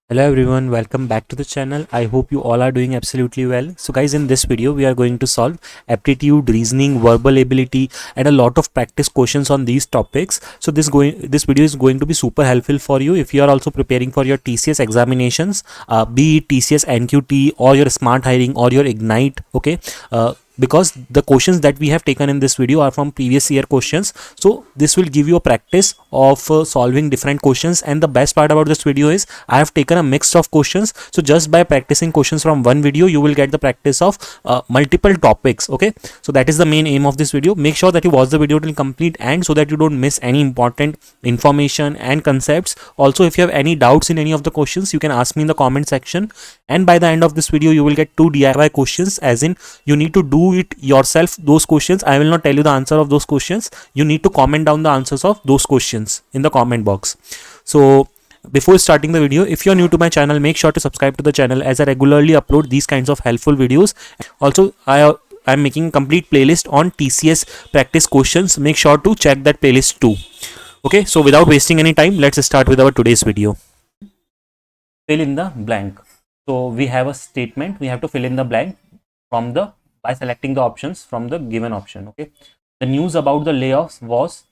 Hello everyone, welcome back to the channel. I hope you all are doing absolutely well. So guys, in this video we are going to solve aptitude, reasoning, verbal ability and a lot of practice questions on these topics. So this video is going to be super helpful for you if you are also preparing for your TCS examinations, be it TCS Nqt or your Smart Hiring or your Ignite, okay? Because the questions that we have taken in this video are from previous year questions, so this will give you a practice of solving different questions. And the best part about this video is I have taken a mix of questions, so just by practicing questions from one video you will get the practice of multiple topics. Okay, so that is the main aim of this video. Make sure that you watch the video till complete end so that you don't miss any important information and concepts. Also, if you have any doubts in any of the questions, you can ask me in the comment section, and by the end of this video you will get 2 DIY questions, as in you need to do it yourself. Those questions I will not tell you the answer of those questions. You need to comment down the answers of those questions in the comment box. So before starting the video, if you are new to my channel, make sure to subscribe to the channel, as I regularly upload these kinds of helpful videos. Also, I'm making a complete playlist on TCS practice questions. Make sure to check that playlist too. Okay, so without wasting any time, let's start with our today's video. Fill in the blank. So we have a statement, we have to fill in the blank from the by selecting the options from the given option. Okay, the news about the layoffs was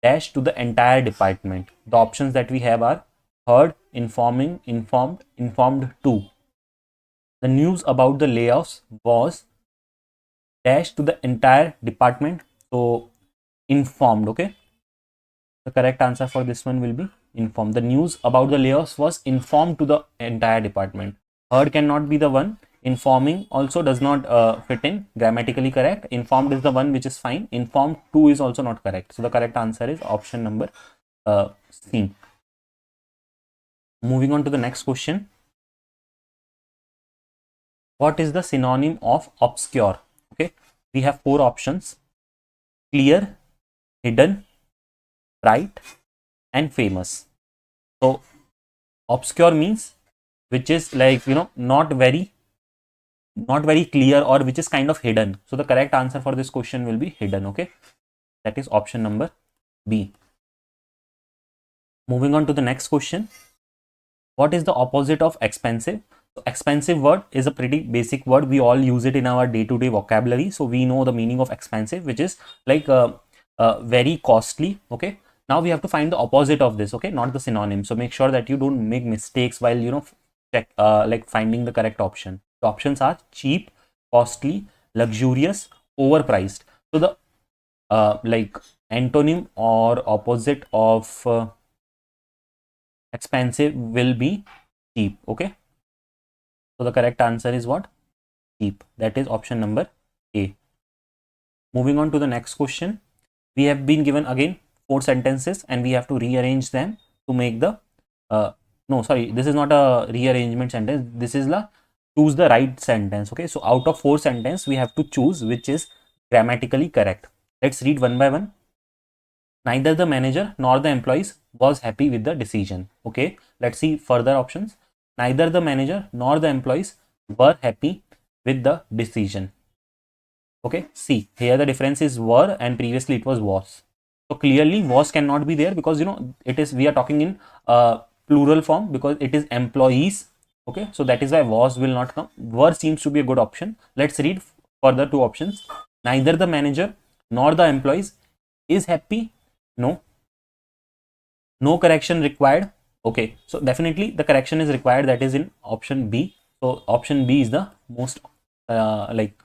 dash to the entire department. The options that we have are heard, informing, informed, informed to. The news about the layoffs was dash to the entire department, so informed. Okay, the correct answer for this one will be informed. The news about the layoffs was informed to the entire department. Heard cannot be the one. Informing also does not fit in, grammatically correct. Informed is the one which is fine. Informed to is also not correct. So the correct answer is option number C. Moving on to the next question. What is the synonym of obscure? Okay, we have 4 options: clear, hidden, bright and famous. So obscure means which is like, not very clear, or which is kind of hidden. So the correct answer for this question will be hidden. Okay, that is option number B. Moving on to the next question. What is the opposite of expensive? So expensive word is a pretty basic word. We all use it in our day-to-day vocabulary. So we know the meaning of expensive, which is like very costly. Okay, now we have to find the opposite of this. Okay, not the synonym. So make sure that you don't make mistakes while check like finding the correct option. The options are cheap, costly, luxurious, overpriced. So the like antonym or opposite of expensive will be cheap. Okay, so the correct answer is what? Cheap. That is option number A. Moving on to the next question. We have been given again 4 sentences and we have to rearrange them to make the no, sorry, this is not a rearrangement sentence. This is the choose the right sentence. Okay, so out of 4 sentences we have to choose which is grammatically correct. Let's read one by one. Neither the manager nor the employees was happy with the decision. Okay, let's see further options. Neither the manager nor the employees were happy with the decision. Okay, see here the difference is were and previously it was. So clearly was cannot be there because it is, we are talking in plural form because it is employees. Okay, so that is why was will not come. Were seems to be a good option. Let's read further 2 options. Neither the manager nor the employees is happy. No correction required. Okay, so definitely the correction is required, that is in option B. So option B is the most like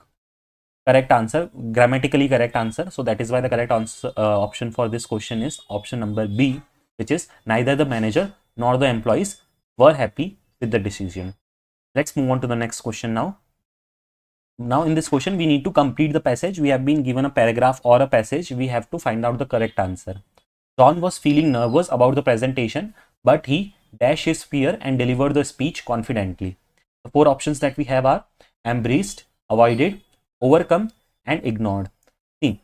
correct answer, grammatically correct answer. So that is why the correct answer option for this question is option number B, which is neither the manager nor the employees were happy with the decision. Let's move on to the next question now. Now in this question we need to complete the passage. We have been given a paragraph or a passage. We have to find out the correct answer. John was feeling nervous about the presentation, but he dashed his fear and delivered the speech confidently. The 4 options that we have are embraced, avoided, overcome and ignored. See,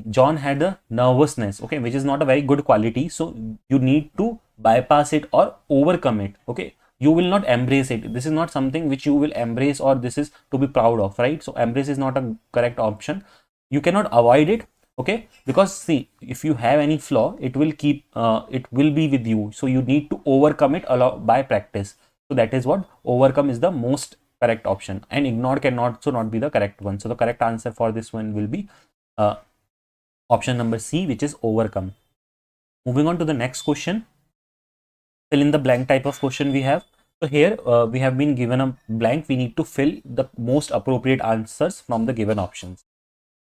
John had a nervousness, okay, which is not a very good quality. So you need to bypass it or overcome it. Okay, you will not embrace it. This is not something which you will embrace or this is to be proud of, right? So embrace is not a correct option. You cannot avoid it, Okay, because see, if you have any flaw, it will it will be with you, so you need to overcome it by practice. So that is what overcome is the most correct option, and ignore cannot also not be the correct one. So the correct answer for this one will be uh, option number C, which is overcome. Moving on to the next question, fill in the blank type of question we have. So here we have been given a blank, we need to fill the most appropriate answers from the given options.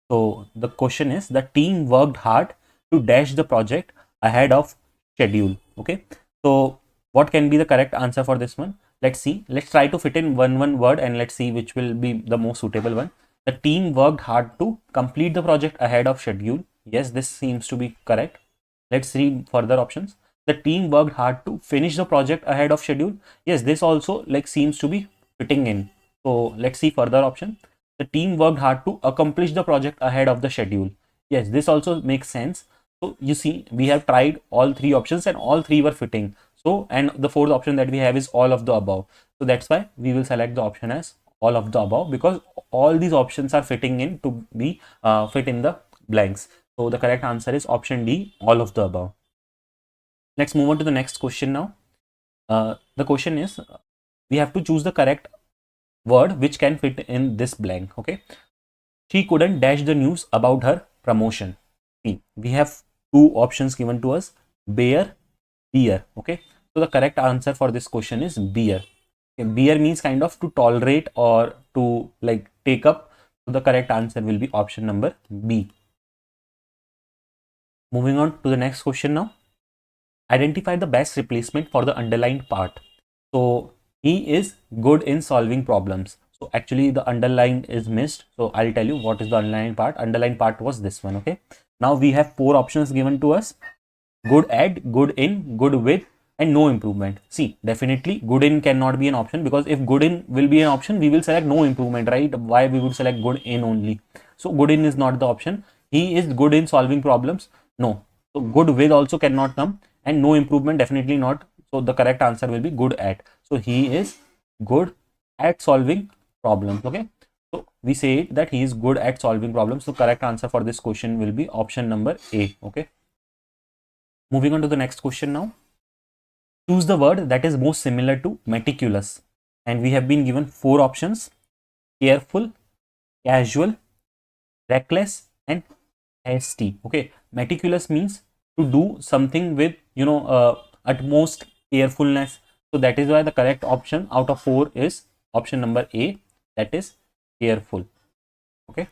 So the question is, the team worked hard to dash the project ahead of schedule. Okay. So what can be the correct answer for this one? Let's see. Let's try to fit in one word and let's see which will be the most suitable one. The team worked hard to complete the project ahead of schedule. Yes, this seems to be correct. Let's read further options. The team worked hard to finish the project ahead of schedule. Yes, this also like seems to be fitting in. So let's see further option. The team worked hard to accomplish the project ahead of the schedule. Yes, this also makes sense. So you see, we have tried all three options and all three were fitting. So, and the fourth option that we have is all of the above. So that's why we will select the option as all of the above, because all these options are fitting in to be fit in the blanks. So the correct answer is option D, all of the above. Let's move on to the next question now. The question is, we have to choose the correct word which can fit in this blank. Okay. She couldn't dash the news about her promotion. See, we have two options given to us, bear, bear. Okay. So the correct answer for this question is bear. Okay. Bear means kind of to tolerate or to like take up. So the correct answer will be option number B. Moving on to the next question now. Identify the best replacement for the underlined part. So he is good in solving problems. So actually the underlined is missed. So I'll tell you what is the underlined part. Underlined part was this one. Okay. Now we have four options given to us: good at, good in, good with, and no improvement. See, definitely good in cannot be an option, because if good in will be an option, we will select no improvement, right? Why we would select good in only? So good in is not the option. He is good in solving problems. No. So good with also cannot come, and no improvement definitely not. So the correct answer will be good at. So he is good at solving problems. Okay. So we say that he is good at solving problems. So correct answer for this question will be option number A. Okay. Moving on to the next question now. Choose the word that is most similar to meticulous. And we have been given four options: careful, casual, reckless, and hasty. Okay. Meticulous means to do something with, utmost carefulness. So that is why the correct option out of four is option number A, that is careful. Okay.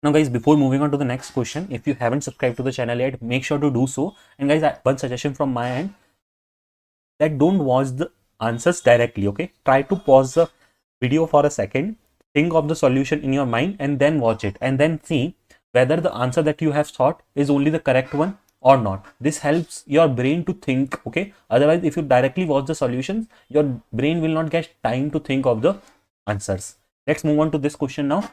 Now guys, before moving on to the next question, if you haven't subscribed to the channel yet, make sure to do so. And guys, one suggestion from my end, that don't watch the answers directly. Okay, try to pause the video for a second, think of the solution in your mind, and then watch it, and then see whether the answer that you have thought is only the correct one or not. This helps your brain to think. Okay, otherwise if you directly watch the solutions, your brain will not get time to think of the answers. Let's move on to this question now.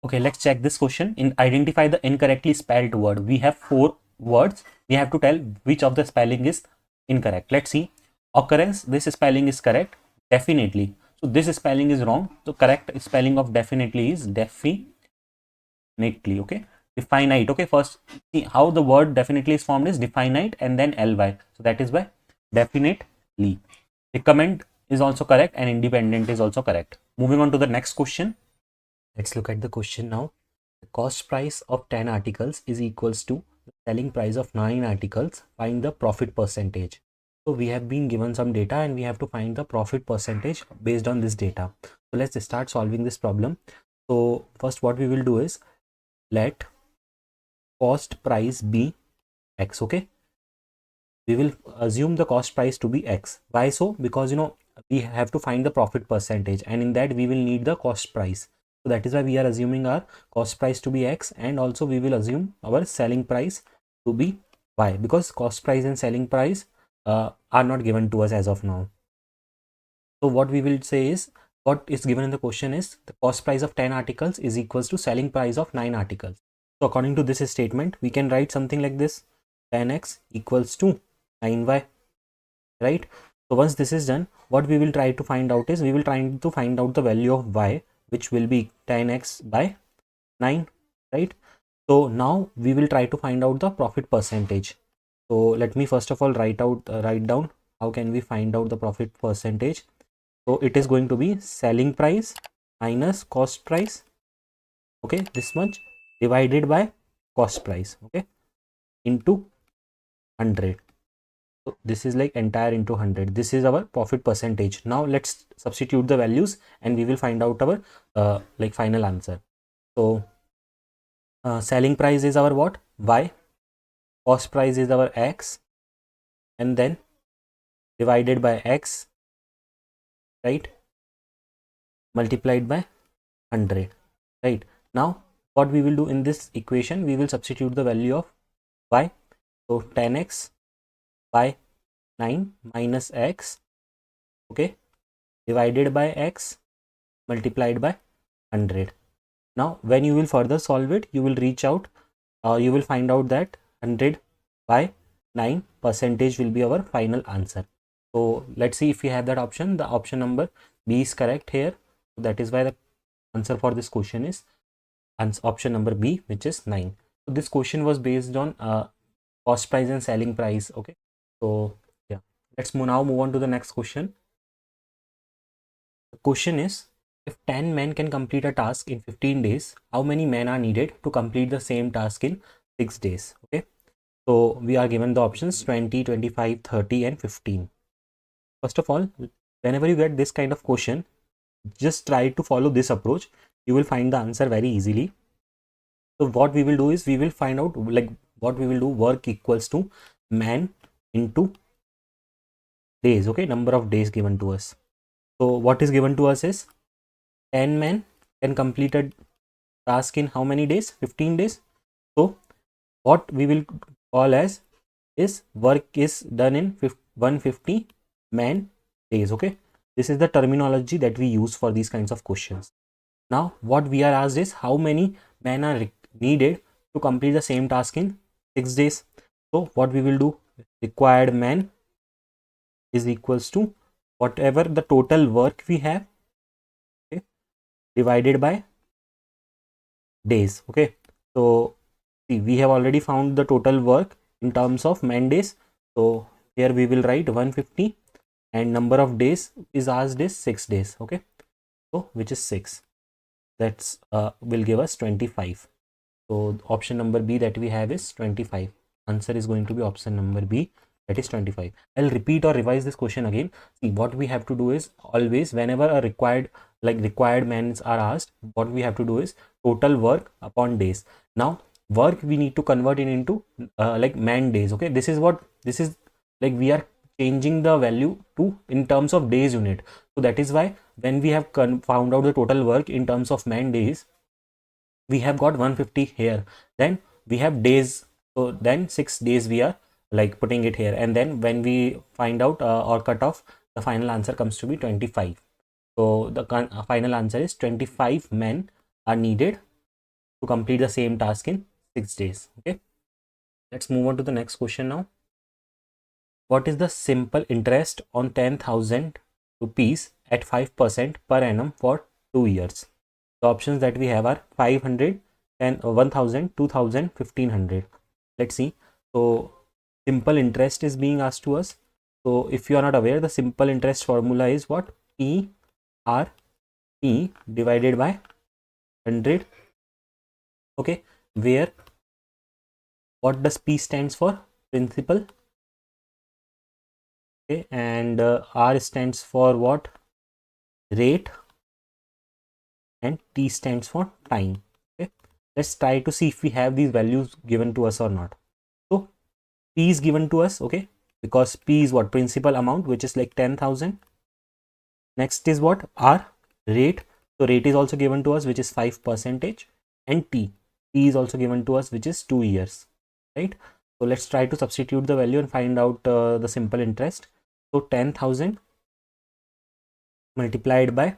Okay, let's check this question. In identify the incorrectly spelled word. We have four words. We have to tell which of the spelling is incorrect. Let's see. Occurrence, this spelling is correct. Definitely. So this spelling is wrong. So correct spelling of definitely is definitely. Okay. Definite. Okay. First, see how the word definitely is formed is definite and then ly. So that is by definitely. Recommend is also correct and independent is also correct. Moving on to the next question. Let's look at the question now. The cost price of 10 articles is equals to the selling price of 9 articles. Find the profit percentage. So we have been given some data and we have to find the profit percentage based on this data. So let's start solving this problem. So first what we will do is, let cost price be X. Okay. We will assume the cost price to be X. Why so? Because we have to find the profit percentage, and in that we will need the cost price. So that is why we are assuming our cost price to be X, and also we will assume our selling price to be Y, because cost price and selling price are not given to us as of now. So what we will say is, what is given in the question is the cost price of 10 articles is equals to selling price of 9 articles. So according to this statement, we can write something like this: 10x equals to 9y, right? So once this is done, what we will try to find out is, we will try to find out the value of y, which will be 10x by 9, right? So now we will try to find out the profit percentage. So let me first of all write down how can we find out the profit percentage. So it is going to be selling price minus cost price, okay, this much divided by cost price, okay, into 100. So this is like entire into 100. This is our profit percentage. Now let's substitute the values and we will find out our like final answer. So selling price is our what? Y. Cost price is our X, and then divided by X, right, multiplied by 100, right. Now what we will do in this equation, we will substitute the value of Y. So 10x by 9 minus x, okay, divided by x multiplied by 100. Now when you will further solve it, you will reach out, you will find out that 100 by 9 percentage will be our final answer. So let's see if we have that option. The option number B is correct here. That is why the answer for this question is option number B, which is 9. So this question was based on cost price and selling price, okay. So yeah, let's now move on to the next question. The question is, if 10 men can complete a task in 15 days, how many men are needed to complete the same task in 6 days? Okay, so we are given the options 20, 25, 30 and 15. First of all, whenever you get this kind of question, just try to follow this approach. You will find the answer very easily. So what we will do is, we will find out, like, what we will do, work equals to man into days, okay, number of days given to us. So what is given to us is 10 men can complete a task in how many days? 15 days. So what we will call as is work is done in 150 man days, okay. This is the terminology that we use for these kinds of questions. Now what we are asked is, how many men are needed to complete the same task in 6 days. So what we will do, required man is equals to whatever the total work we have, okay, divided by days, okay. So see, we have already found the total work in terms of man days. So here we will write 150 and number of days is asked is 6 days, okay. So which is 6, that's will give us 25. So option number B that we have is 25. Answer is going to be option number B, that is 25. I'll repeat or revise this question again. See, what we have to do is, always whenever a required mans are asked, what we have to do is total work upon days. Now work we need to convert it into like man days, okay. This is like we are changing the value to in terms of days unit. So that is why when we have found out the total work in terms of man days, we have got 150 here, then we have days, so then 6 days we are like putting it here, and then when we find out or cut off, the final answer comes to be 25. So the final answer is 25 men are needed to complete the same task in 6 days, okay. Let's move on to the next question now. What is the simple interest on 10,000 rupees at 5% per annum for 2 years? The options that we have are 500 and 1000, 2000, 1500. Let's see. So simple interest is being asked to us. So if you are not aware, the simple interest formula is what? P R P divided by 100, okay, where what does P stands for? Principal, okay, and R stands for what? Rate, and T stands for time, okay. Let's try to see if we have these values given to us or not. So P is given to us, okay, because P is what? Principal amount, which is like 10,000. Next is what? R, rate. So rate is also given to us, which is 5%, and T is also given to us, which is 2 years, right. So let's try to substitute the value and find out the simple interest. So 10,000 multiplied by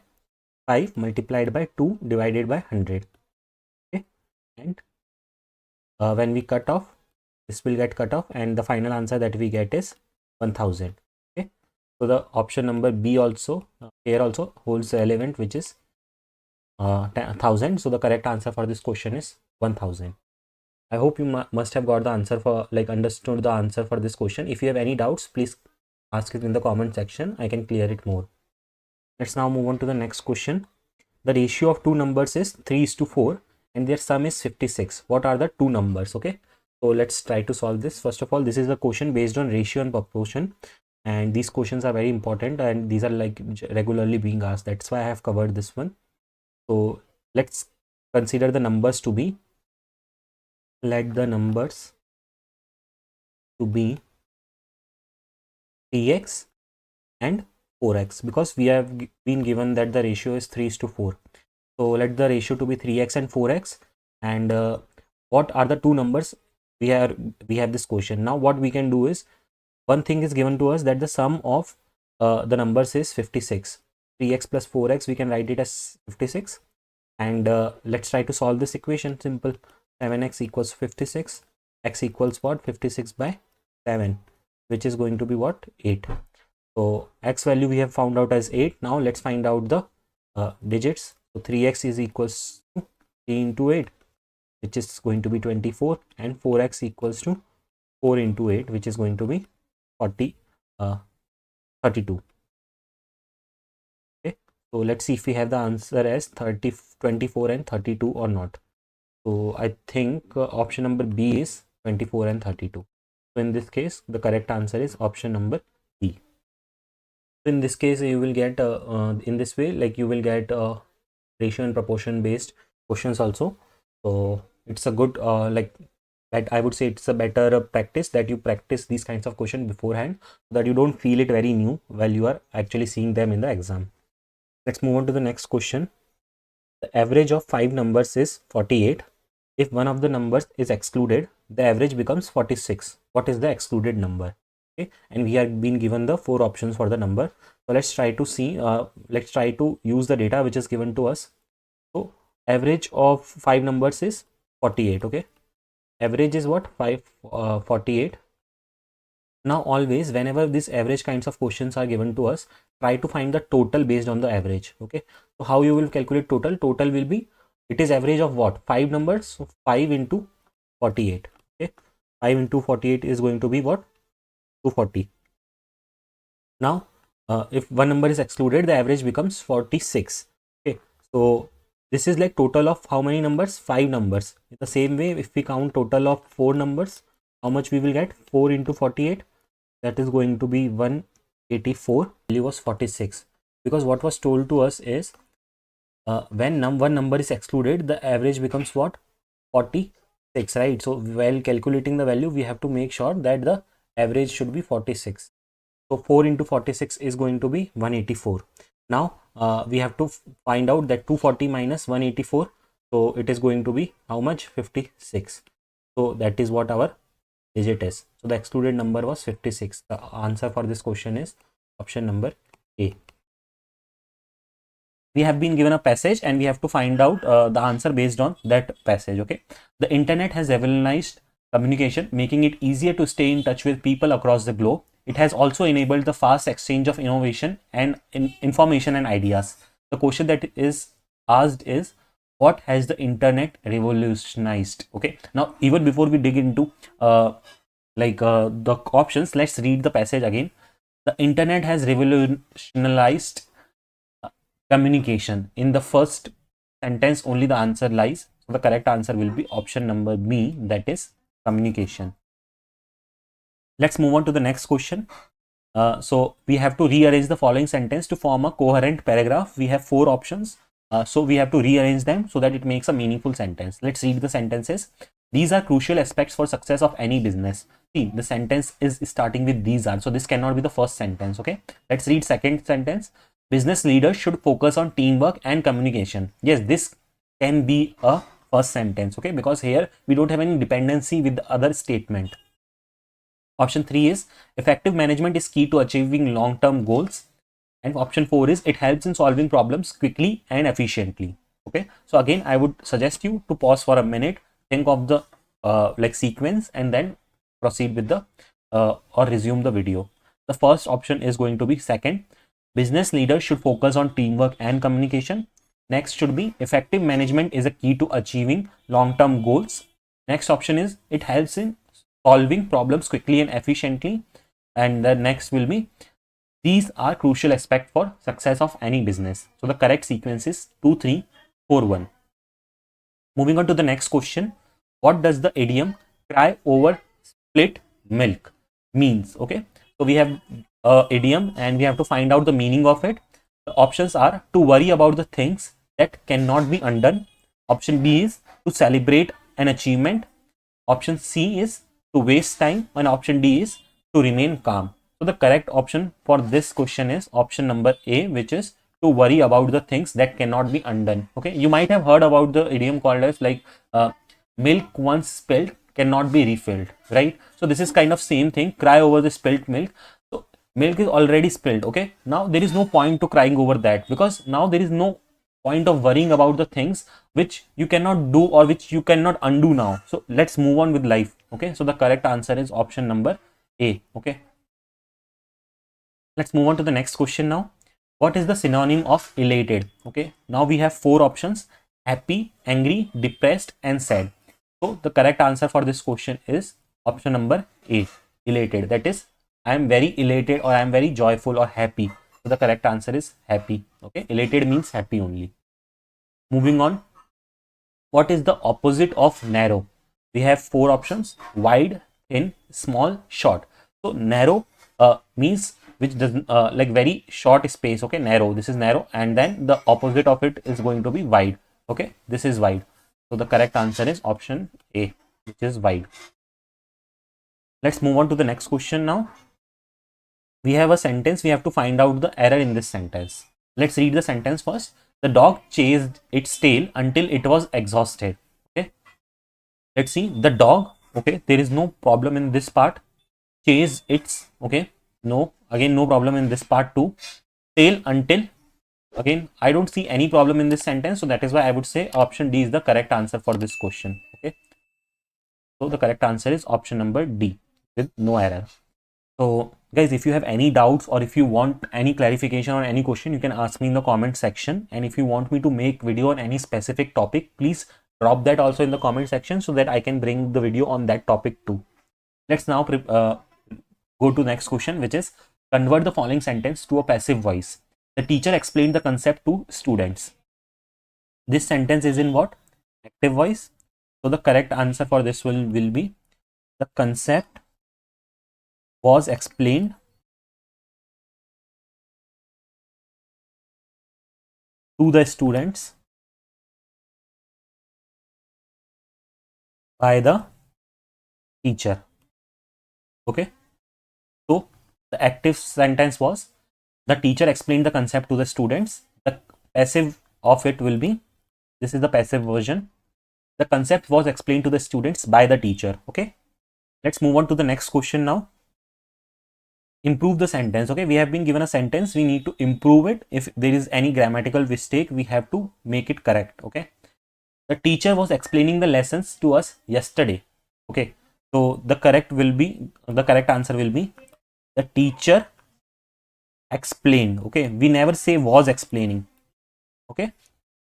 5 multiplied by 2 divided by 100, okay, and when we cut off, this will get cut off, and the final answer that we get is 1000, okay. So the option number B also here also holds relevant, which is 1000. So the correct answer for this question is 1000. I hope you must have got the answer for, like, understood the answer for this question. If you have any doubts, please ask it in the comment section. I can clear it more. Let's now move on to the next question. The ratio of two numbers is 3:4 and their sum is 56. What are the two numbers? Okay, so let's try to solve this. First of all, this is a question based on ratio and proportion, and these questions are very important and these are like regularly being asked. That's why I have covered this one. So let's consider the numbers to be, let the numbers to be 3x and 4x, because we have been given that the ratio is 3:4. So let the ratio to be 3x and 4x. And what are the two numbers? We have this question. Now what we can do is, one thing is given to us, that the sum of the numbers is 56. 3x plus 4x, we can write it as 56. And let's try to solve this equation. Simple. 7x equals 56. X equals what? 56 by 7, which is going to be what? 8. So x value we have found out as 8. Now let's find out the digits. So 3x is equals to 3 into 8, which is going to be 24, and 4x equals to 4 into 8, which is going to be 32. Okay, so let's see if we have the answer as 24 and 32 or not. So I think option number B is 24 and 32. So in this case, the correct answer is option number B. So in this case, you will get in this way, like you will get ratio and proportion based questions also. So it's a good like that, I would say it's a better practice that you practice these kinds of questions beforehand, so that you don't feel it very new while you are actually seeing them in the exam. Let's move on to the next question. The average of 5 numbers is 48. If one of the numbers is excluded, the average becomes 46. What is the excluded number? Okay, and we have been given the 4 options for the number. So let's try to see, let's try to use the data which is given to us. So average of 5 numbers is 48. Okay, average is what? 48. Now always, whenever this average kinds of questions are given to us, try to find the total based on the average. Okay, so how you will calculate total? Total will be, it is average of what? 5 numbers. So 5 into 48. Okay, 5 into 48 is going to be what? 240. Now if one number is excluded, the average becomes 46. Okay, so this is like total of how many numbers? 5 numbers. In the same way, if we count total of 4 numbers, how much we will get? 4 into 48, that is going to be 184. Value was 46, because what was told to us is when one number is excluded, the average becomes what? 46, right? So while calculating the value, we have to make sure that the average should be 46. So 4 into 46 is going to be 184. Now we have to find out that 240 minus 184. So it is going to be how much? 56. So that is what our digit is. So the excluded number was 56. The answer for this question is option number A. We have been given a passage and we have to find out the answer based on that passage. Okay, the internet has revolutionized communication, making it easier to stay in touch with people across the globe. It has also enabled the fast exchange of innovation and information and ideas. The question that is asked is, what has the internet revolutionized? Okay, now even before we dig into the options, let's read the passage again. The internet has revolutionized communication. In the first sentence only the answer lies. So the correct answer will be option number B, that is communication. Let's move on to the next question. So we have to rearrange the following sentence to form a coherent paragraph. We have 4 options. So we have to rearrange them so that it makes a meaningful sentence. Let's read the sentences. These are crucial aspects for success of any business. See, the sentence is starting with these are. So this cannot be the first sentence. Okay, let's read second sentence. Business leaders should focus on teamwork and communication. Yes, this can be a first sentence. Okay, because here we don't have any dependency with the other statement. Option 3 is effective management is key to achieving long-term goals. And option 4 is it helps in solving problems quickly and efficiently. Okay, so again I would suggest you to pause for a minute, think of the sequence, and then proceed with the or resume the video. The first option is going to be second. Business leaders should focus on teamwork and communication. Next should be effective management is a key to achieving long-term goals. Next option is it helps in solving problems quickly and efficiently. And the next will be these are crucial aspects for success of any business. So the correct sequence is 2, 3, 4, 1. Moving on to the next question. What does the idiom cry over split milk means? Okay. So we have idiom and we have to find out the meaning of it. The options are to worry about the things that cannot be undone. Option B is to celebrate an achievement. Option C is to waste time, and option D is to remain calm. So the correct option for this question is option number A, which is to worry about the things that cannot be undone. Okay, you might have heard about the idiom called as like milk once spilled cannot be refilled, right? So this is kind of same thing, cry over the spilled milk. So milk is already spilled. Okay, now there is no point to crying over that, because now there is no point of worrying about the things which you cannot do or which you cannot undo now. So let's move on with life. Okay, so the correct answer is option number A. Okay, let's move on to the next question now. What is the synonym of elated? Okay, now we have four options: happy, angry, depressed, and sad. So the correct answer for this question is option number A, elated. That is, I am very elated or I am very joyful or happy. So the correct answer is happy. Okay, elated means happy only. Moving on, what is the opposite of narrow? We have four options: wide, thin, small, short. So narrow means which does like very short space. Okay, narrow, this is narrow, and then the opposite of it is going to be wide. Okay, this is wide. So the correct answer is option A, which is wide. Let's move on to the next question now. We have a sentence, we have to find out the error in this sentence. Let's read the sentence first. The dog chased its tail until it was exhausted. Okay, let's see. The dog, okay, there is no problem in this part. Chase its, okay, no, again no problem in this part too. Tail until, again I don't see any problem in this sentence, so that is why I would say option D is the correct answer for this question. Okay, so the correct answer is option number D with no error. So guys, if you have any doubts or if you want any clarification on any question, you can ask me in the comment section. And if you want me to make video on any specific topic, please drop that also in the comment section so that I can bring the video on that topic too. Let's now go to next question, which is convert the following sentence to a passive voice. The teacher explained the concept to students. This sentence is in what? Active voice. So the correct answer for this will be the concept was explained to the students by the teacher. Okay, so the active sentence was the teacher explained the concept to the students. The passive of it will be, this is the passive version, the concept was explained to the students by the teacher. Okay, let's move on to the next question now. Improve the sentence. Okay, we have been given a sentence, we need to improve it. If there is any grammatical mistake, we have to make it correct. Okay, the teacher was explaining the lessons to us yesterday. Okay, so the correct answer will be the teacher explained. Okay, we never say was explaining. Okay,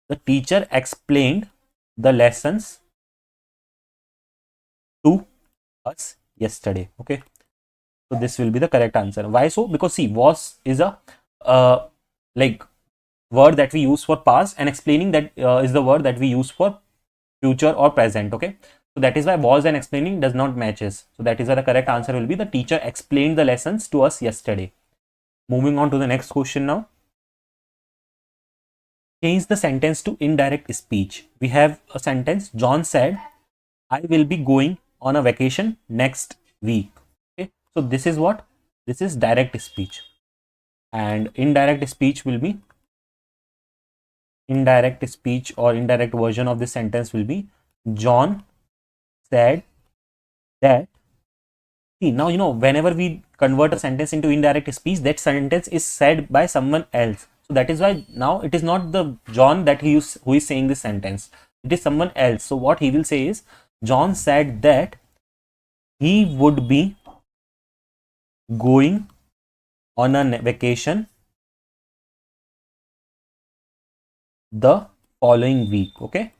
the teacher explained the lessons to us yesterday. Okay, so this will be the correct answer. Why so? Because see, was is a like word that we use for past, and explaining that is the word that we use for future or present. Okay, so that is why was and explaining does not matches. So that is why the correct answer will be the teacher explained the lessons to us yesterday. Moving on to the next question now. Change the sentence to indirect speech. We have a sentence, John said, I will be going on a vacation next week. Okay, so this is what? This is direct speech. And indirect speech will be, indirect speech or indirect version of this sentence will be, John said that. See, now you know, whenever we convert a sentence into indirect speech, that sentence is said by someone else. So that is why now it is not the John that who is saying this sentence. It is someone else. So what he will say is, John said that he would be going on a vacation the following week. Okay,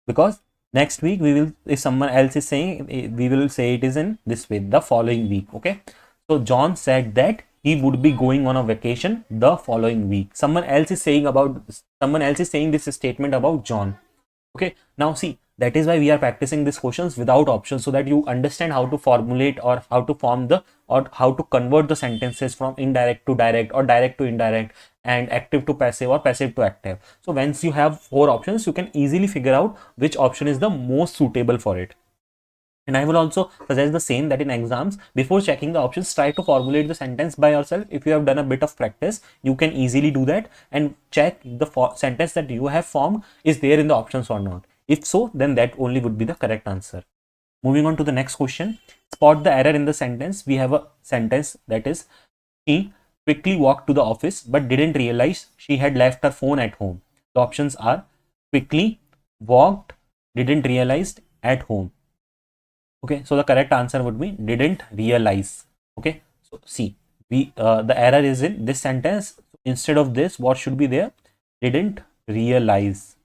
because Next week we will, if someone else is saying, we will say it is in this way, the following week. Okay, so John said that he would be going on a vacation the following week. Someone else is saying this statement about John. Okay, now see, that is why we are practicing these questions without options, so that you understand how to formulate, or how to form the, or how to convert the sentences from indirect to direct, or direct to indirect, and active to passive, or passive to active. So once you have 4 options, you can easily figure out which option is the most suitable for it. And I will also suggest the same, that in exams, before checking the options, try to formulate the sentence by yourself. If you have done a bit of practice, you can easily do that and check the sentence that you have formed is there in the options or not. If so, then that only would be the correct answer. Moving on to the next question. Spot the error in the sentence. We have a sentence that is, she quickly walked to the office but didn't realize she had left her phone at home. The options are quickly, walked, didn't realize, at home. Okay, so the correct answer would be didn't realize. Okay, so see, we the error is in this sentence. Instead of this, what should be there? Didn't realize.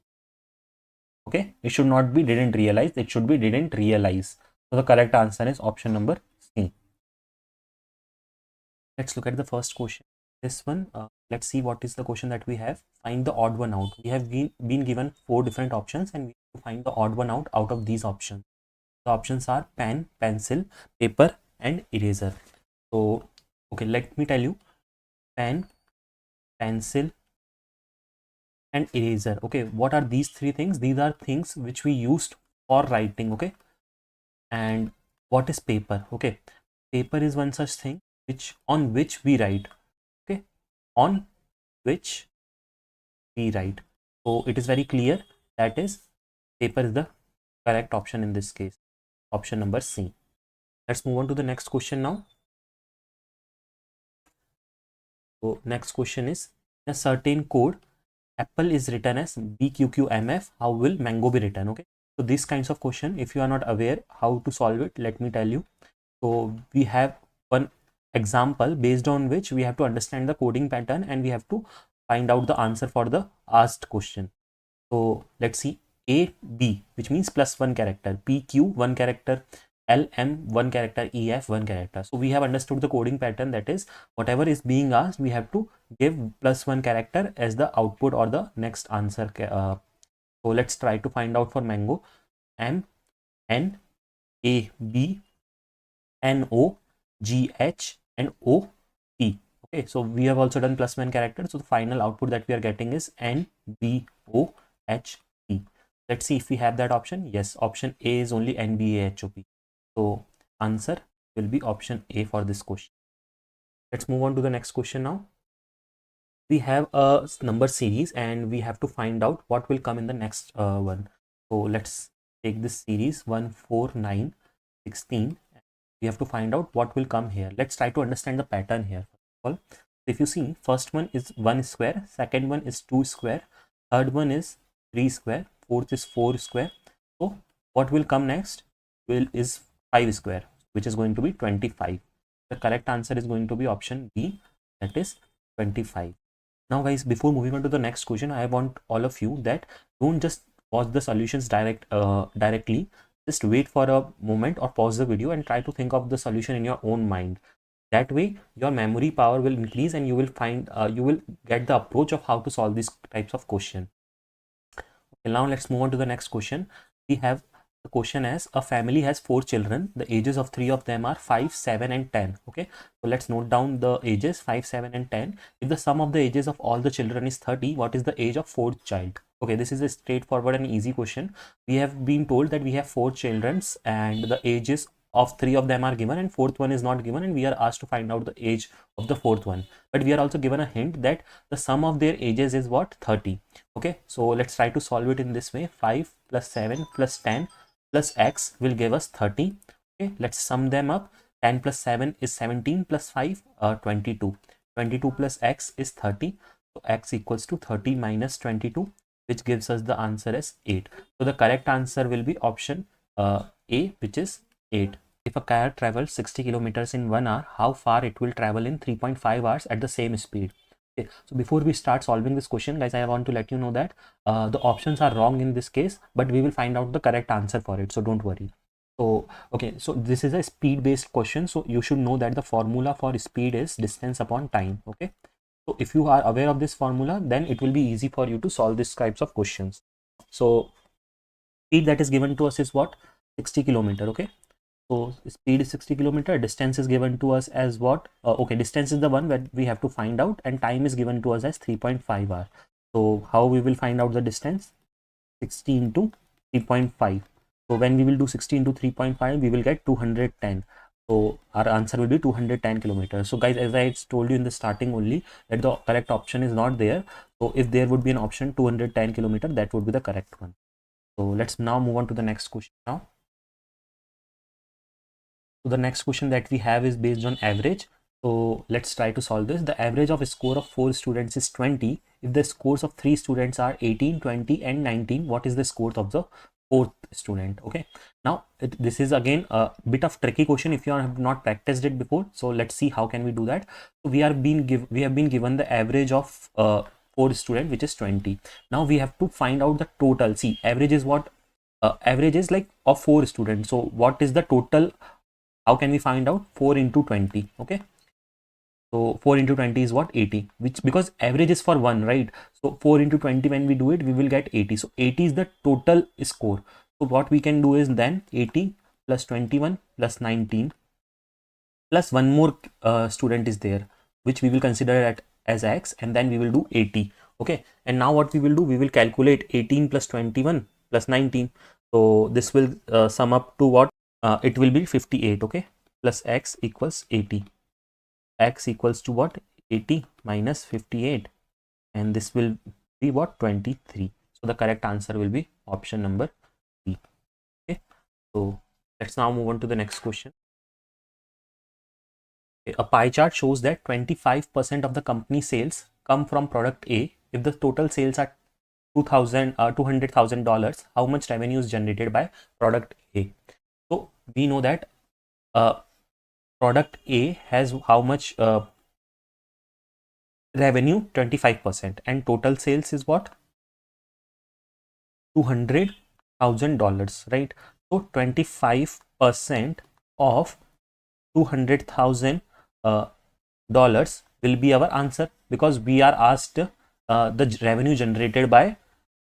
Okay, it should not be didn't realize, it should be didn't realize. So the correct answer is option number C. Let's look at the first question. This one, let's see what is the question that we have. Find the odd one out. We have been given 4 different options, and we have to find the odd one out of these options. The options are pen, pencil, paper, and eraser. So, okay, let me tell you, pen, pencil, and eraser. Okay, what are these 3 things? These are things which we used for writing. Okay, and what is paper? Okay, paper is one such thing on which we write. Okay, on which we write. So it is very clear, that is, paper is the correct option in this case. Option number C. Let's move on to the next question now. So next question is, in a certain code, apple is written as BQQMF. How will mango be written? Okay, so these kinds of question, if you are not aware how to solve it, let me tell you. So we have one example based on which we have to understand the coding pattern, and we have to find out the answer for the asked question. So let's see, A, B, which means +1 character, PQ 1 character, LM 1 character, EF 1 character. So we have understood the coding pattern, that is, whatever is being asked, we have to give +1 character as the output or the next answer. So let's try to find out for mango. M, N, A, B, N, O, G, H, and O, T. Okay, so we have also done +1 character. So the final output that we are getting is N, B, O, H, T. Let's see if we have that option. Yes, option A is only N, B, A, H, O, P. So answer will be option A for this question. Let's move on to the next question now. We have a number series, and we have to find out what will come in the next one. So let's take this series 1, 4, 9, 16. We have to find out what will come here. Let's try to understand the pattern here. First of all, if you see, first one is 1 square, second one is 2 square, third one is 3 square, fourth is 4 square. So what will come next is 5 square, which is going to be 25. The correct answer is going to be option B, that is 25. Now guys, before moving on to the next question, I want all of you that don't just watch the solutions directly. Just wait for a moment or pause the video and try to think of the solution in your own mind. That way your memory power will increase, and you will find you will get the approach of how to solve these types of question. Okay, now let's move on to the next question. We have the question as, a family has 4 children. The ages of 3 of them are 5, 7, and 10. Okay, so let's note down the ages 5, 7, and 10. If the sum of the ages of all the children is 30, what is the age of 4th child? Okay, this is a straightforward and easy question. We have been told that we have 4 children, and the ages of 3 of them are given, and 4th one is not given, and we are asked to find out the age of the 4th one. But we are also given a hint that the sum of their ages is what? 30. Okay, so let's try to solve it in this way. 5 plus 7 plus 10 plus x will give us 30. Okay, let's sum them up. 10 plus 7 is 17 plus 5 22. 22 plus x is 30. So x equals to 30 minus 22, which gives us the answer as 8. So the correct answer will be option A, which is 8. If a car travels 60 kilometers in 1 hour, how far it will travel in 3.5 hours at the same speed? Okay, so before we start solving this question, guys, I want to let you know that the options are wrong in this case, but we will find out the correct answer for it, so don't worry. So okay, so this is a speed based question, so you should know that the formula for speed is distance upon time. Okay, so if you are aware of this formula, then it will be easy for you to solve these types of questions. So speed that is given to us is what? 60 kilometer. Okay, so speed is 60 kilometer, distance is given to us as what? Okay, distance is the one that we have to find out, and time is given to us as 3.5 hour. So how we will find out the distance? 60 into 3.5. So when we will do 60 into 3.5, we will get 210. So our answer will be 210 kilometers. So guys, as I told you in the starting only, that the correct option is not there. So if there would be an option 210 kilometer, that would be the correct one. So let's now move on to the next question now. So the next question that we have is based on average. So let's try to solve this. The average of a score of 4 students is 20. If the scores of 3 students are 18, 20 and 19, what is the score of the fourth student? Okay, now this is again a bit of tricky question if you have not practiced it before. So let's see how can we do that. So we have been given the average of 4 student, which is 20. Now we have to find out the total. See, average is what? Average is like of 4 students. So what is the total? How can we find out? 4 into 20. Okay, so 4 into 20 is what? 80, which because average is for 1, right? So 4 into 20, when we do it, we will get 80. So 80 is the total score. So what we can do is then 80 plus 21 plus 19 plus one more student is there, which we will consider it as x, and then we will do 80. Okay, and now what we will do? We will calculate 18 plus 21 plus 19. So this will sum up to what? It will be 58. Okay, plus x equals 80. X equals to what? 80 minus 58, and this will be what? 23. So the correct answer will be option number B. Okay, so let's now move on to the next question. Okay, a pie chart shows that 25% of the company sales come from product A. If the total sales are $200,000, how much revenue is generated by product A? So we know that product A has how much revenue? 25%, and total sales is what? $200,000, right? So 25% of $200,000 will be our answer, because we are asked the revenue generated by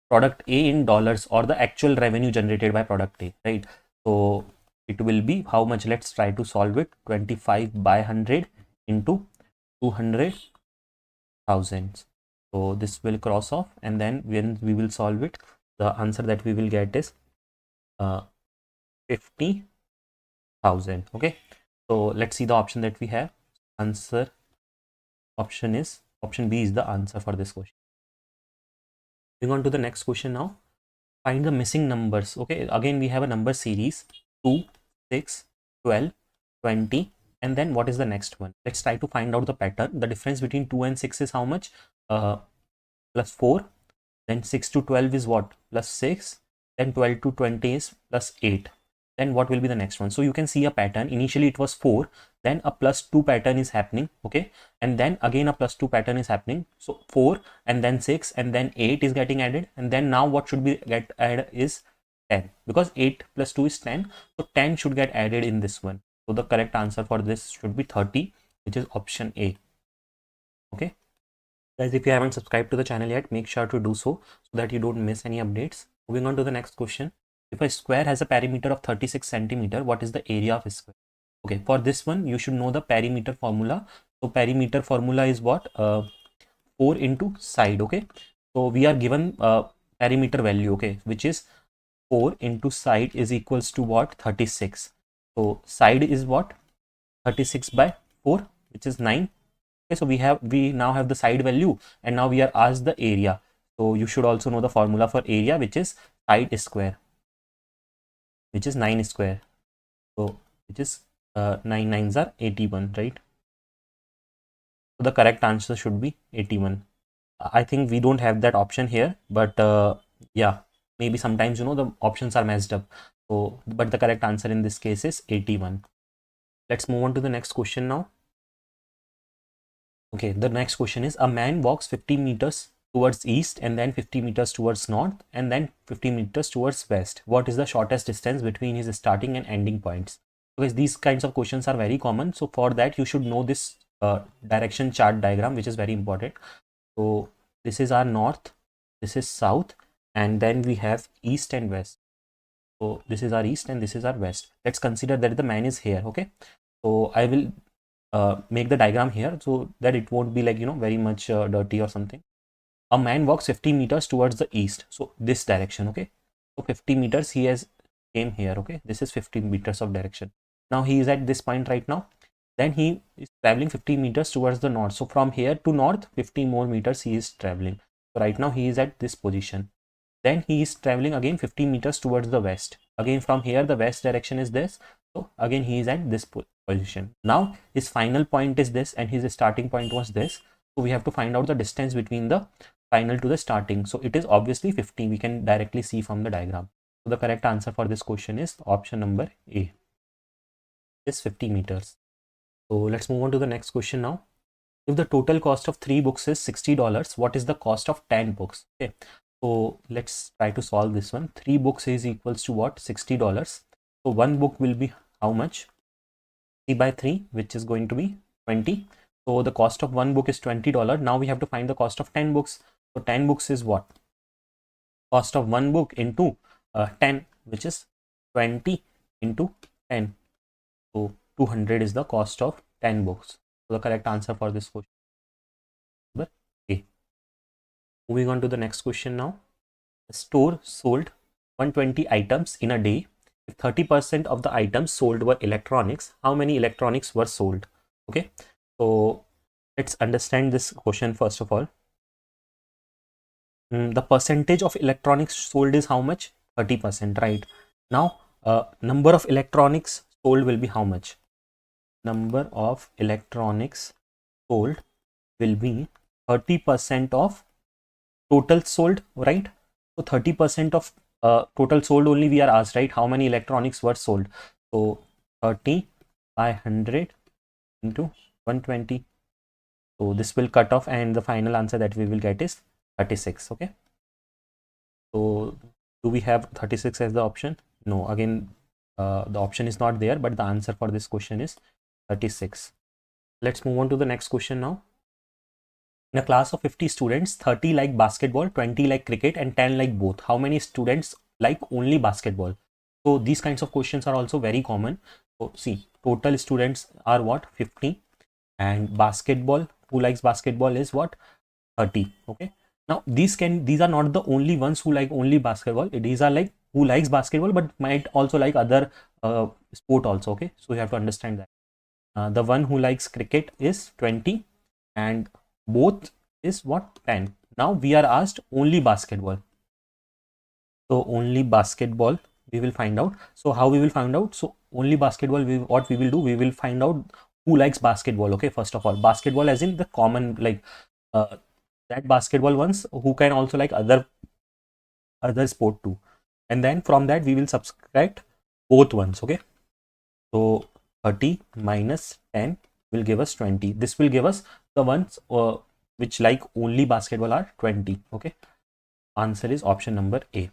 product A in dollars, or the actual revenue generated by product A, right? So it will be how much? Let's try to solve it. 25 by 100 into 200,000. So this will cross off, and then when we will solve it, the answer that we will get is 50,000. Okay, so let's see the option that we have. Answer option B is the answer for this question. Moving on to the next question now. Find the missing numbers. Okay, again we have a number series 2, 6, 12, 20, and then what is the next one? Let's try to find out the pattern. The difference between 2 and 6 is how much? Plus 4. Then 6 to 12 is what? Plus 6. Then 12 to 20 is plus 8. Then what will be the next one? So you can see a pattern. Initially it was 4, then a plus 2 pattern is happening. Okay, and then again a plus 2 pattern is happening. So 4 and then 6 and then 8 is getting added, and then now what should be get added is 10, because 8 plus 2 is 10. So 10 should get added in this one. So the correct answer for this should be 30, which is option A. Okay, guys, if you haven't subscribed to the channel yet, make sure to do so that you don't miss any updates. Moving on to the next question. If a square has a perimeter of 36 centimeter, what is the area of a square? Okay, for this one you should know the perimeter formula. So perimeter formula is what? 4 into side. Okay, so we are given perimeter value, okay, which is 4 into side is equals to what? 36. So side is what? 36 by 4, which is 9. Okay, so we now have the side value, and now we are asked the area. So you should also know the formula for area, which is side square, which is 9 square. So which is 9 nines are 81, right? So the correct answer should be 81. I think we don't have that option here, but yeah, maybe sometimes the options are messed up. So but the correct answer in this case is 81. Let's move on to the next question now. Okay, the next question is, a man walks 50 meters towards east and then 50 meters towards north and then 50 meters towards west. What is the shortest distance between his starting and ending points? Because these kinds of questions are very common. So for that, you should know this direction chart diagram, which is very important. So this is our north, this is south, and then we have east and west. So this is our east and this is our west. Let's consider that the man is here. Okay, so I will make the diagram here so that it won't be like, you know, very much dirty or something. A man walks 50 meters towards the east, so this direction. Okay, so 50 meters he has came here. Okay, this is 50 meters of direction. Now he is at this point right now. Then he is traveling 50 meters towards the north. So from here to north 50 more meters he is traveling. So right now he is at this position. Then he is traveling again 50 meters towards the west. Again from here the west direction is this. So again he is at this position. Now his final point is this and his starting point was this. So we have to find out the distance between the final to the starting. So it is obviously 50. We can directly see from the diagram. So the correct answer for this question is option number A. Is 50 meters. So let's move on to the next question now. If the total cost of 3 books is $60, what is the cost of 10 books? Okay. So let's try to solve this one. 3 books is equals to what? $60. So one book will be how much? 3 by 3, which is going to be 20. So the cost of one book is $20. Now we have to find the cost of 10 books. So 10 books is what? Cost of one book into 10, which is 20 into 10. So 200 is the cost of 10 books. So the correct answer for this question is A. Moving on to the next question now. The store sold 120 items in a day. If 30% of the items sold were electronics, how many electronics were sold? Okay, so let's understand this question first of all. The percentage of electronics sold is how much? 30%, right? Now, number of electronics sold will be how much? Number of electronics sold will be 30% of total sold, right? So 30% of total sold only we are asked, right? How many electronics were sold? So 30 by 100 into 120. So this will cut off and the final answer that we will get is 36. Okay. So do we have 36 as the option? No, again, the option is not there, but the answer for this question is 36. Let's move on to the next question now. In a class of 50 students, 30 like basketball, 20 like cricket, and 10 like both. How many students like only basketball? So these kinds of questions are also very common. So see, total students are what? 50, and basketball, who likes basketball is what? 30. Okay. Now these are not the only ones who like only basketball. These are like who likes basketball but might also like other sport also. Okay, so you have to understand that. The one who likes cricket is 20 and both is what? 10. Now we are asked only basketball. So only basketball we will find out. So how we will find out? So only basketball, what we will do, we will find out who likes basketball. Okay, first of all, basketball as in the common, like that basketball ones who can also like other sport too, and then from that we will subtract both ones. Okay, so 30 minus 10 will give us 20. This will give us the ones which like only basketball are 20. Okay, answer is option number A.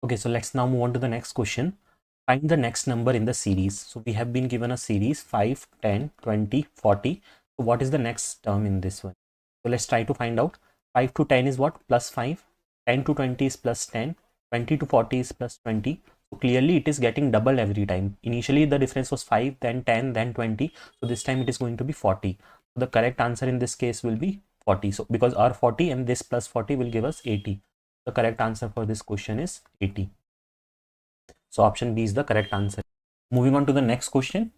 Okay, so let's now move on to the next question. Find the next number in the series. So we have been given a series 5, 10, 20, 40. So what is the next term in this one? So let's try to find out. 5 to 10 is what? Plus 5. 10 to 20 is plus 10. 20 to 40 is plus 20. So clearly it is getting double every time. Initially the difference was 5, then 10, then 20. So this time it is going to be 40. So the correct answer in this case will be 40. So because our 40 and this plus 40 will give us 80. The correct answer for this question is 80. So option B is the correct answer. Moving on to the next question.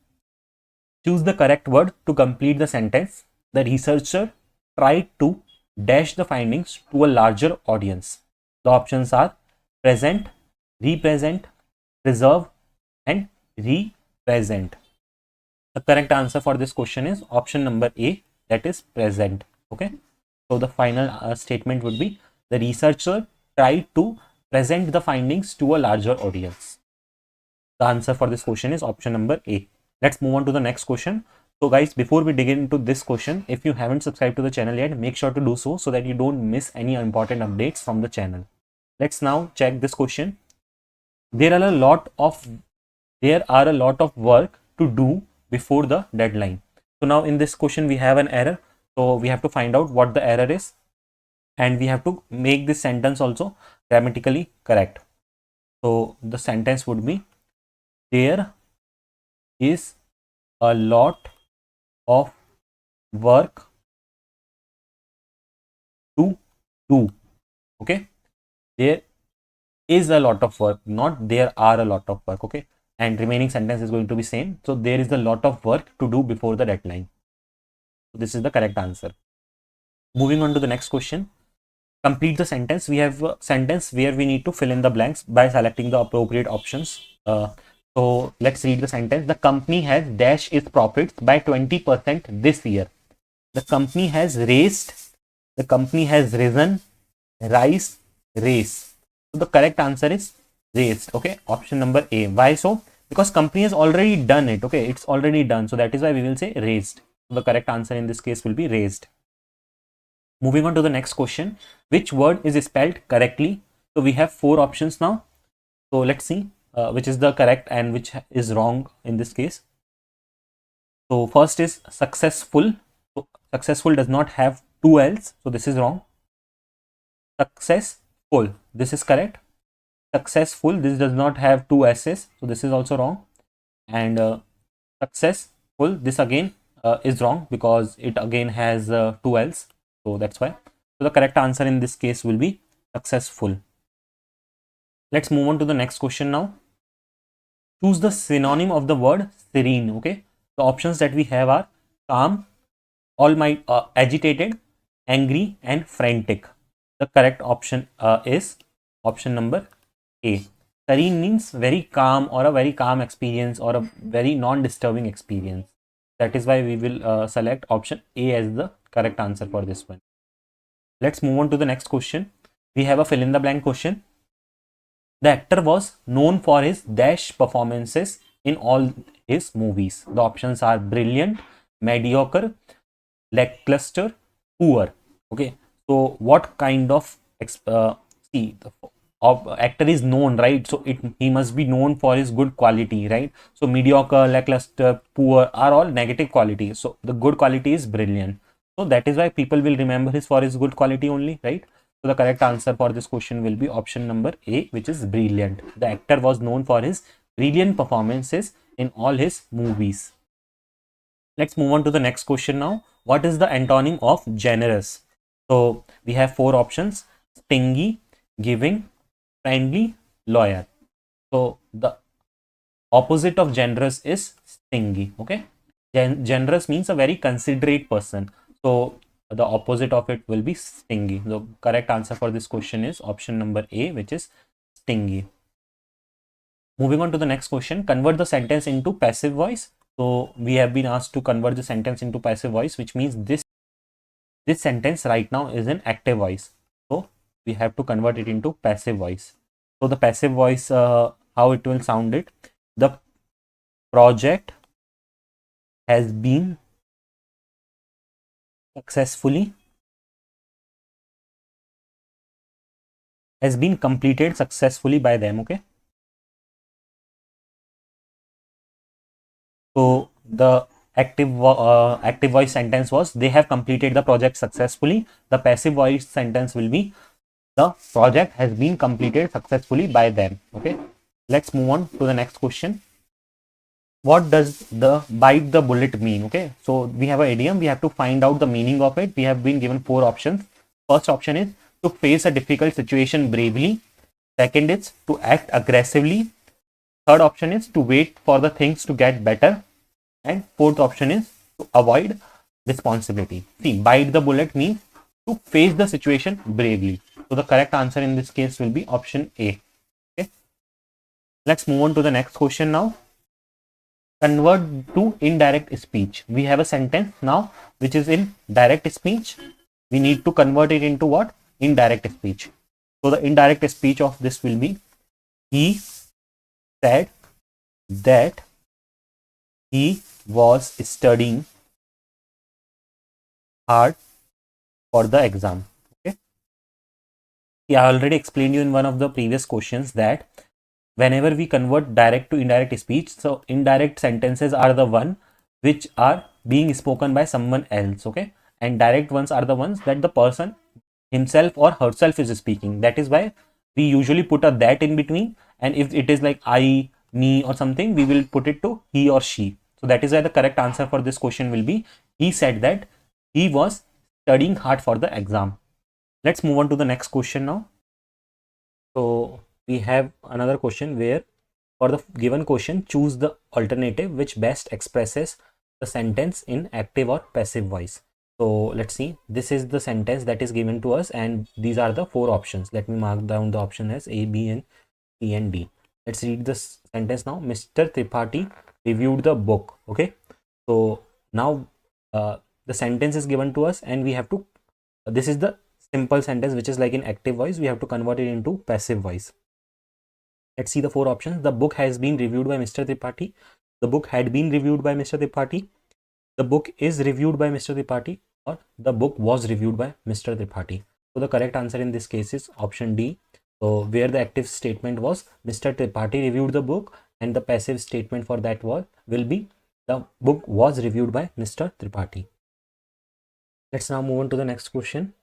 Choose the correct word to complete the sentence. The researcher tried to dash the findings to a larger audience. The options are present, represent, preserve, and represent. The correct answer for this question is option number A, that is present. Okay. So the final statement would be the researcher tried to present the findings to a larger audience. The answer for this question is option number A. Let's move on to the next question. So guys, before we dig into this question, if you haven't subscribed to the channel yet, make sure to do so that you don't miss any important updates from the channel. Let's now check this question. There are a lot of work to do before the deadline. So now in this question we have an error. So we have to find out what the error is, and we have to make this sentence also grammatically correct. So the sentence would be, there is a lot of work to do. Okay, there is a lot of work, not there are a lot of work. Okay, and remaining sentence is going to be same. So there is a lot of work to do before the deadline. So this is the correct answer. Moving on to the next question. Complete the sentence. We have a sentence where we need to fill in the blanks by selecting the appropriate options. So let's read the sentence. The company has dashed its profits by 20% this year. The company has raised, the company has risen, rise, raise. So the correct answer is raised. Okay, option number A. Why so? Because company has already done it. Okay, it's already done. So that is why we will say raised. So the correct answer in this case will be raised. Moving on to the next question. Which word is spelled correctly? So we have 4 options now. So let's see which is the correct and which is wrong in this case. So first is successful. So successful does not have 2 L's. So this is wrong. Successful. This is correct. Successful. This does not have 2 S's. So this is also wrong. And successful. This again is wrong because it again has 2 L's. So that's why. So the correct answer in this case will be successful. Let's move on to the next question now. Choose the synonym of the word serene. Okay. The options that we have are calm, agitated, angry, and frantic. The correct option is option number A. Serene means very calm, or a very calm experience, or a very non-disturbing experience. That is why we will select option A as the correct answer for this one. Let's move on to the next question. We have a fill in the blank question. The actor was known for his dash performances in all his movies. The options are brilliant, mediocre, lackluster, poor. Okay, so what kind of actor is known, right? So he must be known for his good quality, right? So mediocre, lackluster, poor are all negative qualities. So the good quality is brilliant. So that is why people will remember his for his good quality only, right? So the correct answer for this question will be option number A, which is brilliant. The actor was known for his brilliant performances in all his movies. Let's move on to the next question now. What is the antonym of generous? So we have 4 options: stingy, giving, friendly, loyal. So the opposite of generous is stingy. Okay, generous means a very considerate person. So the opposite of it will be stingy. The correct answer for this question is option number A, which is stingy. Moving on to the next question. Convert the sentence into passive voice. So we have been asked to convert the sentence into passive voice, which means this sentence right now is in active voice. So we have to convert it into passive voice. So the passive voice, how it will sound it. The project has been completed successfully by them. Okay, so the active voice sentence was they have completed the project successfully. The passive voice sentence will be the project has been completed successfully by them. Okay, let's move on to the next question. What does the bite the bullet mean? Okay, so we have an idiom. We have to find out the meaning of it. We have been given 4 options. First option is to face a difficult situation bravely. Second is to act aggressively. Third option is to wait for the things to get better. And fourth option is to avoid responsibility. See, bite the bullet means to face the situation bravely. So the correct answer in this case will be option A. Okay, let's move on to the next question now. Convert to indirect speech. We have a sentence now which is in direct speech. We need to convert it into what? Indirect speech. So the indirect speech of this will be, he said that he was studying hard for the exam. Okay. Yeah, I already explained you in one of the previous questions that whenever we convert direct to indirect speech, so indirect sentences are the one which are being spoken by someone else. Okay. And direct ones are the ones that the person himself or herself is speaking. That is why we usually put a that in between, and if it is like I, me or something, we will put it to he or she. So that is why the correct answer for this question will be he said that he was studying hard for the exam. Let's move on to the next question now. So we have another question where for the given question choose the alternative which best expresses the sentence in active or passive voice. So let's see, this is the sentence that is given to us and these are the four options. Let me mark down the option as A, B and C and D. Let's read this sentence now. Mr. Tripathi reviewed the book. Okay, so now the sentence is given to us and we have to this is the simple sentence which is like in active voice. We have to convert it into passive voice. Let's see the four options. The book has been reviewed by Mr. Tripathi. The book had been reviewed by Mr. Tripathi. The book is reviewed by Mr. Tripathi, or the book was reviewed by Mr. Tripathi. So the correct answer in this case is option D. So where the active statement was Mr. Tripathi reviewed the book, and the passive statement for that will be the book was reviewed by Mr. Tripathi. Let's now move on to the next question.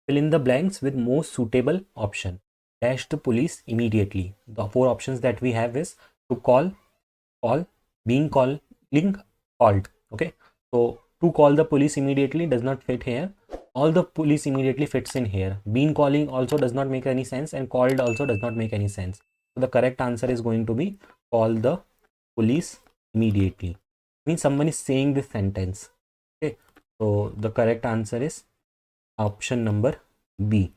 Fill in the blanks with most suitable option. Dash the police immediately. The four options that we have is to call, being calling, called. Okay, so to call the police immediately does not fit here. All the police immediately fits in here. Being calling also does not make any sense, and called also does not make any sense. So the correct answer is going to be call the police immediately. Means someone is saying this sentence. Okay, so the correct answer is option number B.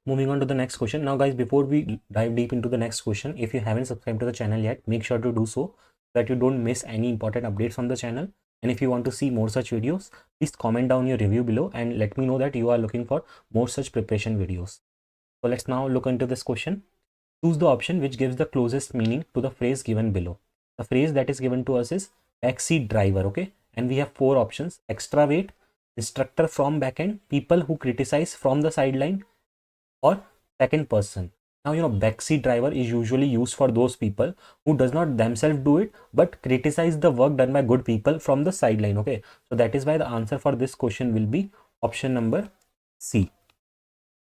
Moving on to the next question. Now guys, before we dive deep into the next question, if you haven't subscribed to the channel yet, make sure to do so that you don't miss any important updates from the channel. And if you want to see more such videos, please comment down your review below and let me know that you are looking for more such preparation videos. So let's now look into this question. Choose the option which gives the closest meaning to the phrase given below. The phrase that is given to us is backseat driver. Okay, and we have four options: extra weight, instructor from backend, people who criticize from the sideline, or second person. Now backseat driver is usually used for those people who does not themselves do it but criticize the work done by good people from the sideline. Okay, so that is why the answer for this question will be option number C.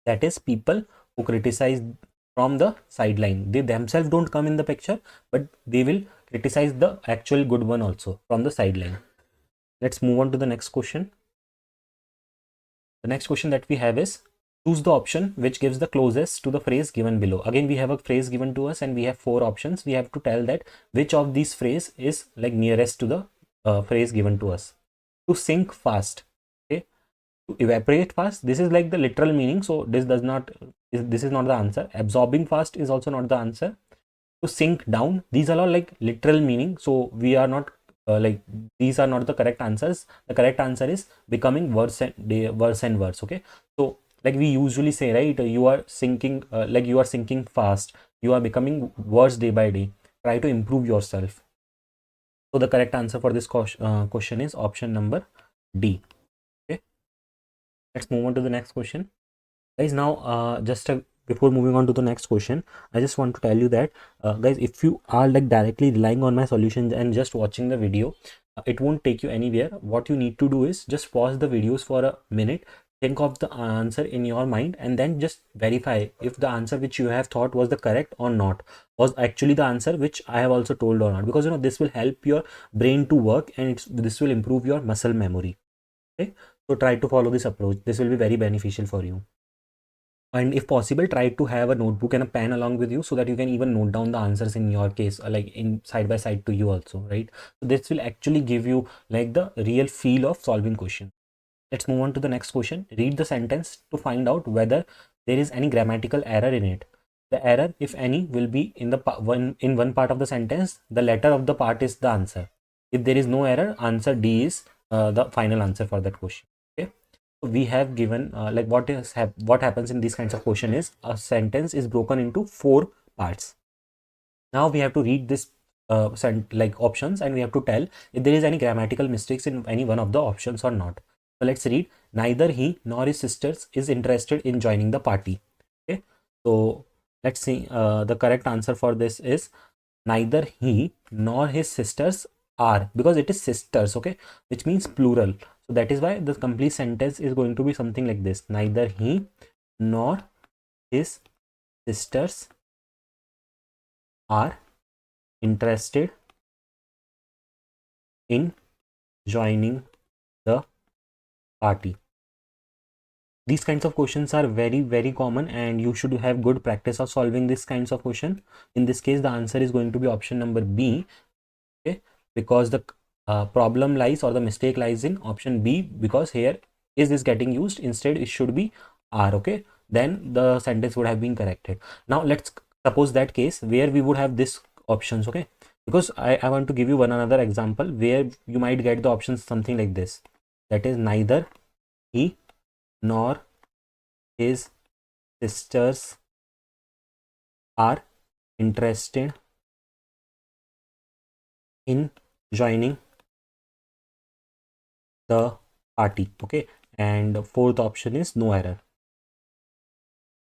That is people who criticize from the sideline. They themselves don't come in the picture, but they will criticize the actual good one also from the sideline. Let's move on to the next question. The next question that we have is choose the option which gives the closest to the phrase given below. Again, we have a phrase given to us and we have four options. We have to tell that which of these phrase is like nearest to the phrase given to us. To sink fast. Okay, to evaporate fast, this is like the literal meaning, so this is not the answer. Absorbing fast is also not the answer. To sink down, these are all like literal meaning, so we are not like these are not the correct answers. The correct answer is becoming worse and worse. Okay, so like we usually say, right, you are sinking like you are sinking fast, you are becoming worse day by day, try to improve yourself. So the correct answer for this question is option number D. Okay, let's move on to the next question, guys. Now before moving on to the next question, I just want to tell you that guys, if you are like directly relying on my solutions and just watching the video, it won't take you anywhere. What you need to do is just pause the videos for a minute, think of the answer in your mind, and then just verify if the answer which you have thought was the correct or not, was actually the answer which I have also told or not, because this will help your brain to work and this will improve your muscle memory. Okay, so try to follow this approach. This will be very beneficial for you. And if possible, try to have a notebook and a pen along with you so that you can even note down the answers in your case, like in side by side to you also, right? So this will actually give you like the real feel of solving question. Let's move on to the next question. Read the sentence to find out whether there is any grammatical error in it. The error, if any, will be in the one part of the sentence. The letter of the part is the answer. If there is no error, answer D is the final answer for that question. Okay, so we have given like what happens in these kinds of question is a sentence is broken into four parts. Now we have to read this like options, and we have to tell if there is any grammatical mistakes in any one of the options or not. So let's read. Neither he nor his sisters is interested in joining the party. Okay, so let's see. The correct answer for this is neither he nor his sisters are, because it is sisters, okay, which means plural. So that is why the complete sentence is going to be something like this: neither he nor his sisters are interested in joining the party. These kinds of questions are very common, and you should have good practice of solving these kinds of question. In this case, the answer is going to be option number B, okay, because the problem lies, or the mistake lies, in option B, because here is this getting used, instead it should be are, okay, then the sentence would have been corrected. Now let's suppose that case where we would have this options, okay, because I want to give you one another example where you might get the options something like this, that is neither he nor his sisters are interested in joining the party, okay, and fourth option is no error.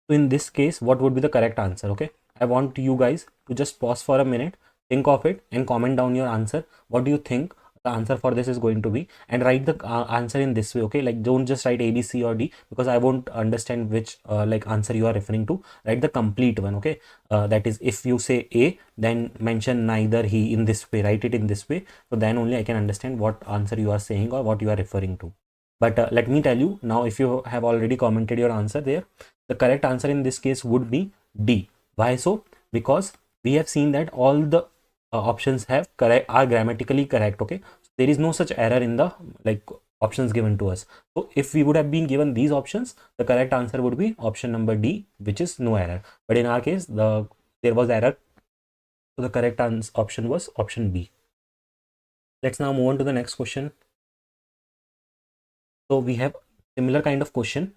So in this case, what would be the correct answer? Okay, I want you guys to just pause for a minute, think of it, and comment down your answer. What do you think the answer for this is going to be? And write the answer in this way, okay, like don't just write A, B, C or D, because I won't understand which like answer you are referring to. Write the complete one, okay. That is, if you say A, then mention neither he in this way, write it in this way, so then only I can understand what answer you are saying or what you are referring to. But let me tell you now, if you have already commented your answer there, the correct answer in this case would be D. Why so? Because we have seen that all the options are grammatically correct, okay. So there is no such error in the like options given to us. So if we would have been given these options, the correct answer would be option number D, which is no error. But in our case, there was error, so the correct option was option B. Let's now move on to the next question. So we have similar kind of question.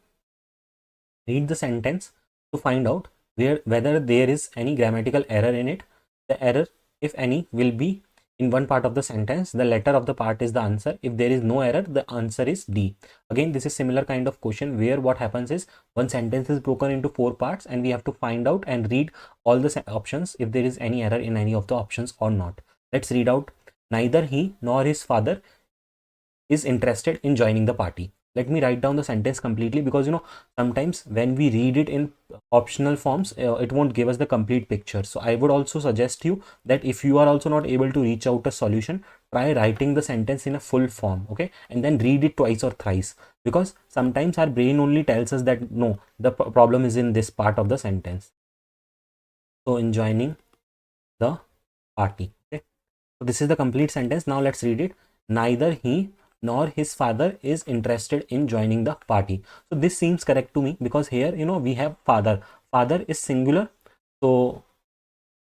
Read the sentence to find out whether there is any grammatical error in it. The error, if any, will be in one part of the sentence. The letter of the part is the answer. If there is no error, the answer is D. Again, this is similar kind of question where what happens is one sentence is broken into 4 parts, and we have to find out and read all the options if there is any error in any of the options or not. Let's read out. Neither he nor his father is interested in joining the party. Let me write down the sentence completely, because sometimes when we read it in optional forms, it won't give us the complete picture. So I would also suggest you that if you are also not able to reach out a solution, try writing the sentence in a full form, okay, and then read it twice or thrice, because sometimes our brain only tells us that no, the problem is in this part of the sentence. So in joining the party, okay, so this is the complete sentence. Now let's read it. Neither he nor his father is interested in joining the party. So this seems correct to me, because here we have father is singular, so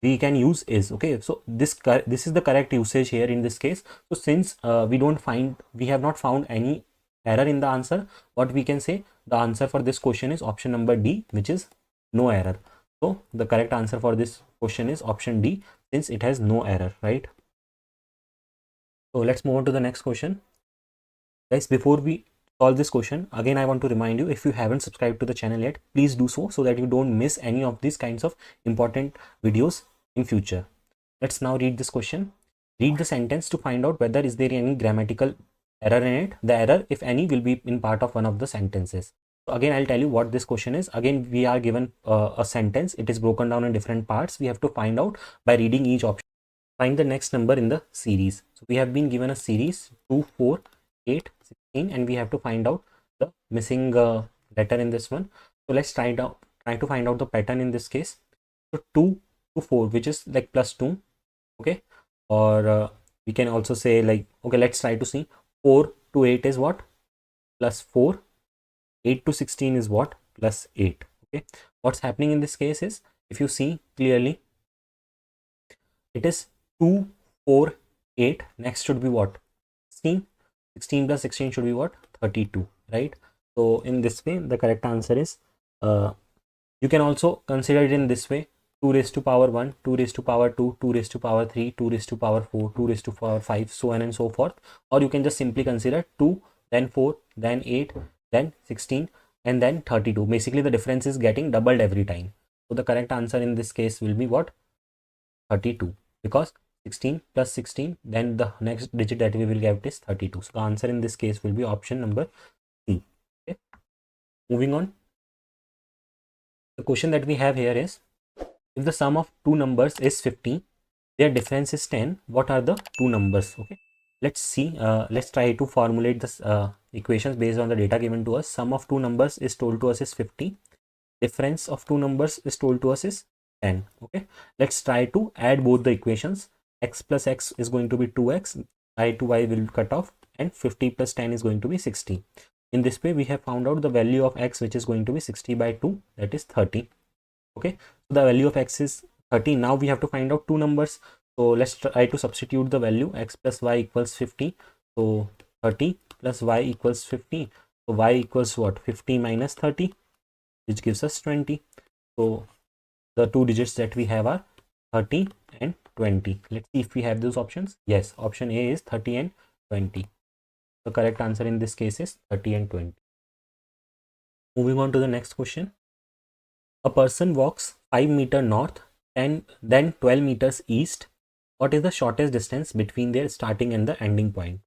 we can use is, okay. So this is the correct usage here in this case. So since we have not found any error in the answer, what we can say, the answer for this question is option number D, which is no error. So the correct answer for this question is option D, since it has no error, right? So let's move on to the next question. Guys, before we solve this question, again I want to remind you, if you haven't subscribed to the channel yet, please do so that you don't miss any of these kinds of important videos in future. Let's now read this question. Read the sentence to find out whether is there any grammatical error in it. The error, if any, will be in part of one of the sentences. So again, I'll tell you what this question is. Again, we are given a sentence. It is broken down in different parts. We have to find out by reading each option. Find the next number in the series. So we have been given a series 2, 4, 8, 16, and we have to find out the missing letter in this one. So let's try to find out the pattern in this case. So 2 to 4, which is like plus 2, okay, or we can also say like, okay, let's try to see 4 to 8 is what? Plus 4. 8 to 16 is what? Plus 8. Okay, what's happening in this case is, if you see clearly, it is 2, 4, 8. Next should be what? 16. 16 plus 16 should be what? 32, right? So in this way, the correct answer is, you can also consider it in this way. 2 raised to power 1, 2 raised to power 2, 2 raised to power 3, 2 raised to power 4, 2 raised to power 5, so on and so forth. Or you can just simply consider 2, then 4, then 8, then 16, and then 32. Basically, the difference is getting doubled every time. So the correct answer in this case will be what? 32, because 16 plus 16, then the next digit that we will get is 32. So the answer in this case will be option number C. Okay. Moving on. The question that we have here is, if the sum of two numbers is 50, their difference is 10, what are the two numbers? Okay, let's see. Let's try to formulate this equations based on the data given to us. Sum of two numbers is told to us is 50. Difference of two numbers is told to us is 10. Okay, let's try to add both the equations. X plus x is going to be 2x, I to y will cut off, and 50 plus 10 is going to be 60. In this way, we have found out the value of x, which is going to be 60 by 2, that is 30. Okay, so the value of x is 30. Now we have to find out two numbers. So let's try to substitute the value. X plus y equals 50. So 30 plus y equals 50. So y equals what? 50 minus 30, which gives us 20. So the two digits that we have are 30 and 20. Let's see if we have those options. Yes, option A is 30 and 20. The correct answer in this case is 30 and 20. Moving on to the next question. A person walks 5 meters north and then 12 meters east. What is the shortest distance between their starting and the ending point?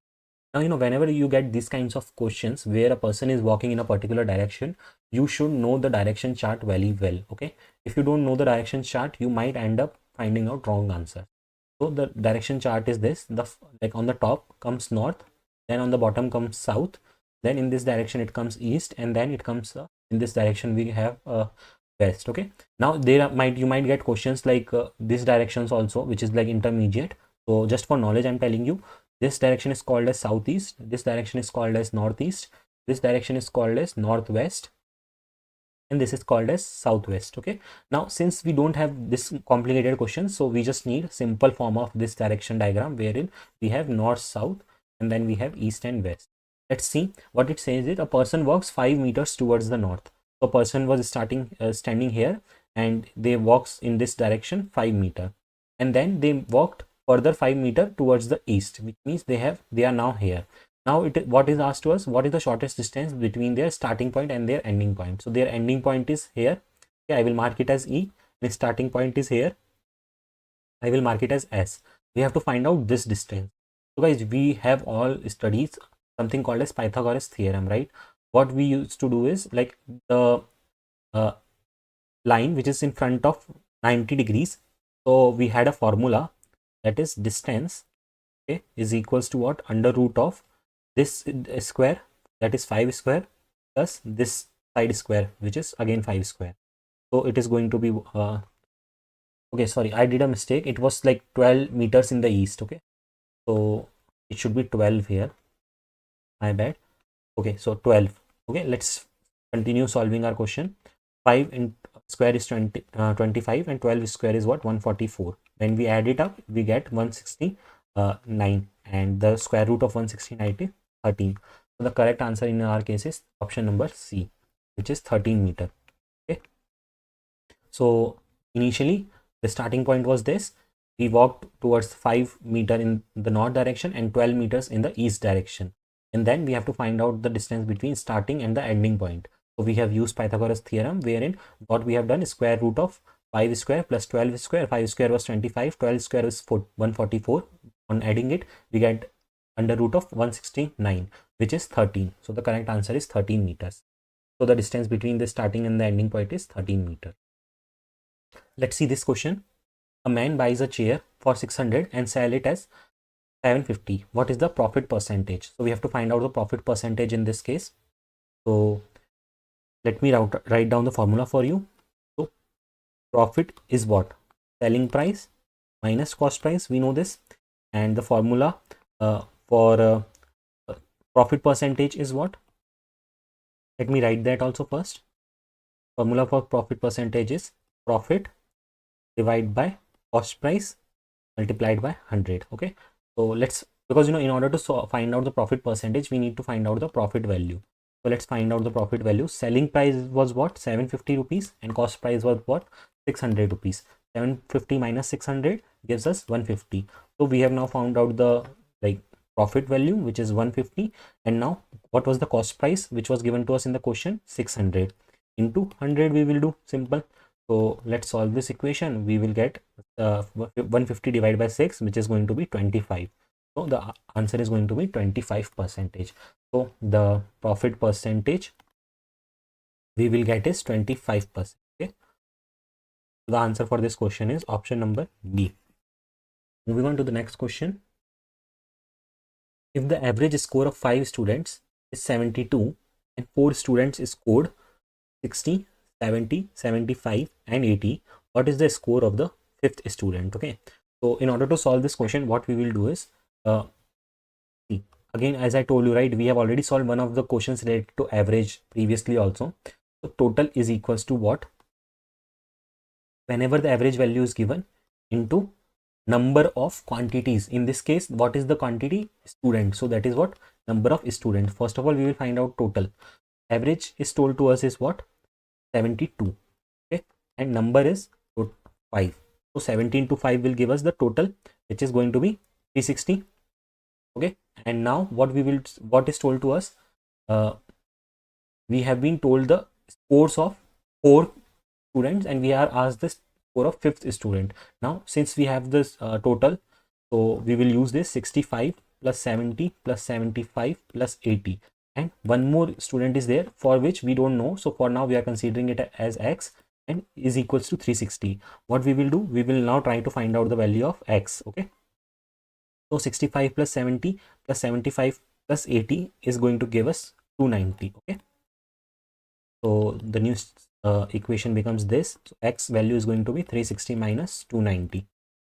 Now, whenever you get these kinds of questions where a person is walking in a particular direction, you should know the direction chart very well. Okay, if you don't know the direction chart, you might end up finding out wrong answer. So the direction chart is this: like on the top comes north, then on the bottom comes south, then in this direction it comes east, and then it comes in this direction we have west. Okay, now you might get questions like these directions also, which is like intermediate. So just for knowledge, I'm telling you, this direction is called as southeast, this direction is called as northeast, this direction is called as northwest, and this is called as southwest. Okay, now since we don't have this complicated question, so we just need simple form of this direction diagram wherein we have north, south, and then we have east and west. Let's see what it says. Is a person walks 5 meters towards the north. So a person was standing here, and they walks in this direction 5 meter, and then they walked further 5 meter towards the east, which means they are now here. Now what is asked to us, what is the shortest distance between their starting point and their ending point? So their ending point is here. Okay, I will mark it as E. The starting point is here. I will mark it as S. We have to find out this distance. So guys, we have all studied something called as Pythagoras theorem, right? What we used to do is, like, the line which is in front of 90 degrees. So we had a formula, that is distance, okay, is equals to what? Under root of this square, that is 5 square, plus this side square, which is again 5 square. So it is going to be okay, sorry, I did a mistake. It was like 12 meters in the east. Okay, so it should be 12 here, my bad. Okay, so 12. Okay, let's continue solving our question. 5 in square is 25, and 12 square is what? 144. When we add it up, we get 169, and the square root of 169 is 13. So the correct answer in our case is option number C, which is 13 meter. Okay, so initially the starting point was this. We walked towards 5 meter in the north direction and 12 meters in the east direction, and then we have to find out the distance between starting and the ending point. So we have used Pythagoras theorem, wherein what we have done is square root of 5 square plus 12 square. 5 square was 25, 12 square is 144. On adding it, we get under root of 169, which is 13. So the correct answer is 13 meters. So the distance between the starting and the ending point is 13 meters. Let's see this question. A man buys a chair for 600 and sell it as 750. What is the profit percentage? So we have to find out the profit percentage in this case. So let me write down the formula for you. So profit is what? Selling price minus cost price. We know this. And the formula for profit percentage is what? Let me write that also first. Formula for profit percentage is profit divided by cost price multiplied by 100. Okay, so let's, because in order to find out the profit percentage, we need to find out the profit value. So let's find out the profit value. Selling price was what? 750 rupees, and cost price was what? 600 rupees. 750 minus 600 gives us 150. So we have now found out the profit value, which is 150. And now what was the cost price which was given to us in the question? 600 into 100 we will do. Simple. So let's solve this equation. We will get 150 divided by 6, which is going to be 25. So the answer is going to be 25%. So the profit percentage we will get is 25%. Okay. The answer for this question is option number D. Moving on to the next question. If the average score of 5 students is 72 and 4 students scored 60, 70, 75 and 80, what is the score of the 5th student? Okay. So in order to solve this question, what we will do is, again, as I told you, right, we have already solved one of the questions related to average previously also. So total is equals to what? Whenever the average value is given into number of quantities. In this case, what is the quantity? Student. So that is what? Number of students. First of all, we will find out total. Average is told to us is what? 72. Okay. And number is 5. So 17 to 5 will give us the total, which is going to be 360. Okay. And now what is told to us? We have been told the scores of 4 students and we are asked the score of 5th student. Now since we have this total, so we will use this 65 plus 70 plus 75 plus 80, and one more student is there for which we don't know. So for now we are considering it as x and is equals to 360. What we will do, we will now try to find out the value of x. Okay. So 65 plus 70 plus 75 plus 80 is going to give us 290. Okay. So the new equation becomes this. So x value is going to be 360 minus 290.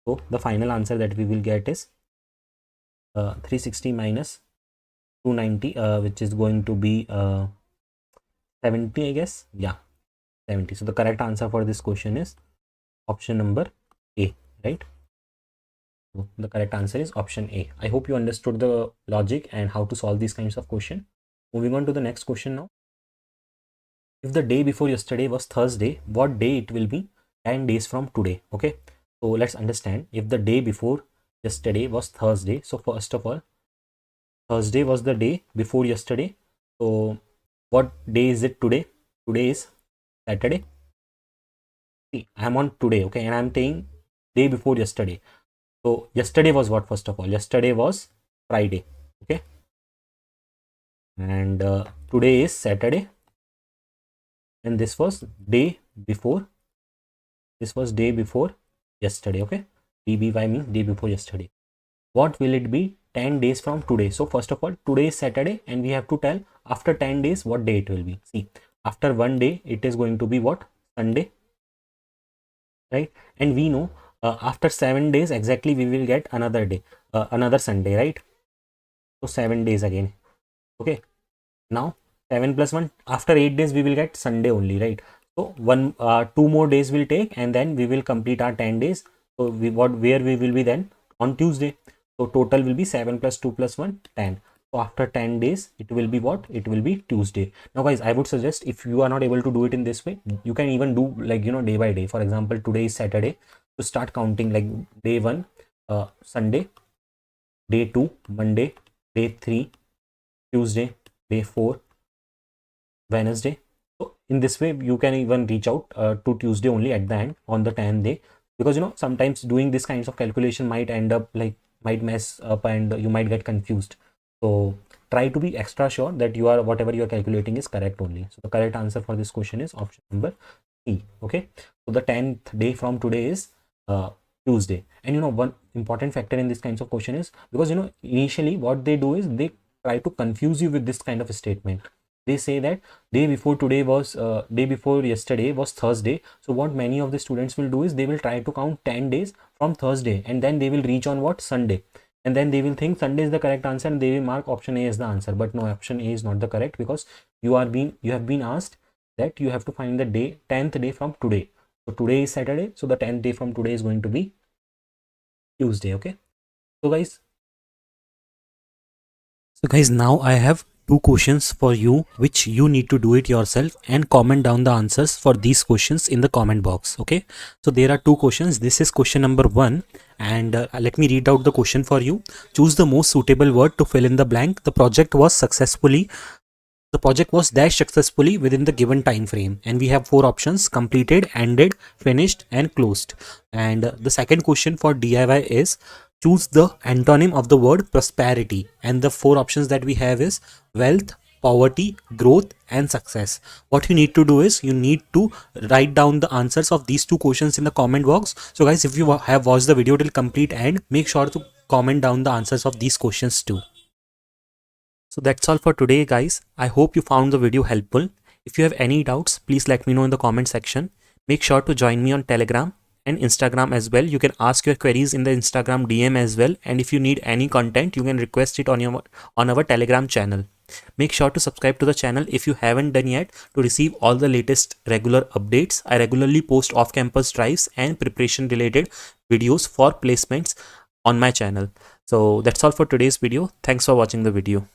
So the final answer that we will get is 360 minus 290, which is going to be 70, I guess. Yeah, 70. So the correct answer for this question is option number A, right? So the correct answer is option A. I hope you understood the logic and how to solve these kinds of questions. Moving on to the next question now. If the day before yesterday was Thursday, what day it will be 10 days from today? Okay. So let's understand. If the day before yesterday was Thursday, so first of all, Thursday was the day before yesterday. So what day is it today? Today is Saturday. See, I am on today, okay, and I am saying day before yesterday. So yesterday was what? First of all, yesterday was Friday, okay, and today is Saturday, and this was day before. This was day before yesterday, okay. DBY means day before yesterday. What will it be 10 days from today? So first of all, today is Saturday and we have to tell after 10 days what day it will be. See, after one day it is going to be what? Sunday, right? And we know after 7 days exactly we will get another day, another Sunday, right? So 7 days again. Okay, now 7 plus 1, after 8 days we will get Sunday only, right? So 2 more days will take and then we will complete our 10 days. So where we will be then? On Tuesday. So total will be 7 plus 2 plus 1, 10. So after 10 days, it will be what? It will be Tuesday. Now guys, I would suggest if you are not able to do it in this way, you can even do like, day by day. For example, today is Saturday. So start counting like day 1, Sunday, day 2, Monday, day 3, Tuesday, day 4, Wednesday. So in this way, you can even reach out to Tuesday only at the end on the 10th day, because sometimes doing this kinds of calculation might end up might mess up and you might get confused. So try to be extra sure that whatever you are calculating is correct only. So the correct answer for this question is option number E. Okay. So the 10th day from today is Tuesday. And one important factor in this kinds of question is because initially what they do is they try to confuse you with this kind of a statement. They say that day before yesterday was Thursday. So what many of the students will do is they will try to count 10 days from Thursday and then they will reach on what? Sunday. And then they will think Sunday is the correct answer and they will mark option A as the answer. But no, option A is not the correct, because you have been asked that you have to find the 10th day from today. So today is Saturday. So the 10th day from today is going to be Tuesday. Okay. So guys, now I have two questions for you which you need to do it yourself, and comment down the answers for these questions in the comment box. Okay, so there are two questions. This is question number 1, and let me read out the question for you. Choose the most suitable word to fill in the blank. The project was dash successfully within the given time frame, and we have four options: completed, ended, finished, and closed. And the second question for DIY is choose the antonym of the word prosperity, and the four options that we have is wealth, poverty, growth, and success. What you need to do is you need to write down the answers of these two questions in the comment box. So guys, if you have watched the video till complete end, make sure to comment down the answers of these questions too. So that's all for today, guys. I hope you found the video helpful. If you have any doubts, please let me know in the comment section. Make sure to join me on Telegram and Instagram as well. You can ask your queries in the Instagram DM as well. And if you need any content, you can request it on our Telegram channel. Make sure to subscribe to the channel if you haven't done yet to receive all the latest regular updates. I regularly post off-campus drives and preparation related videos for placements on my channel. So that's all for today's video. Thanks for watching the video.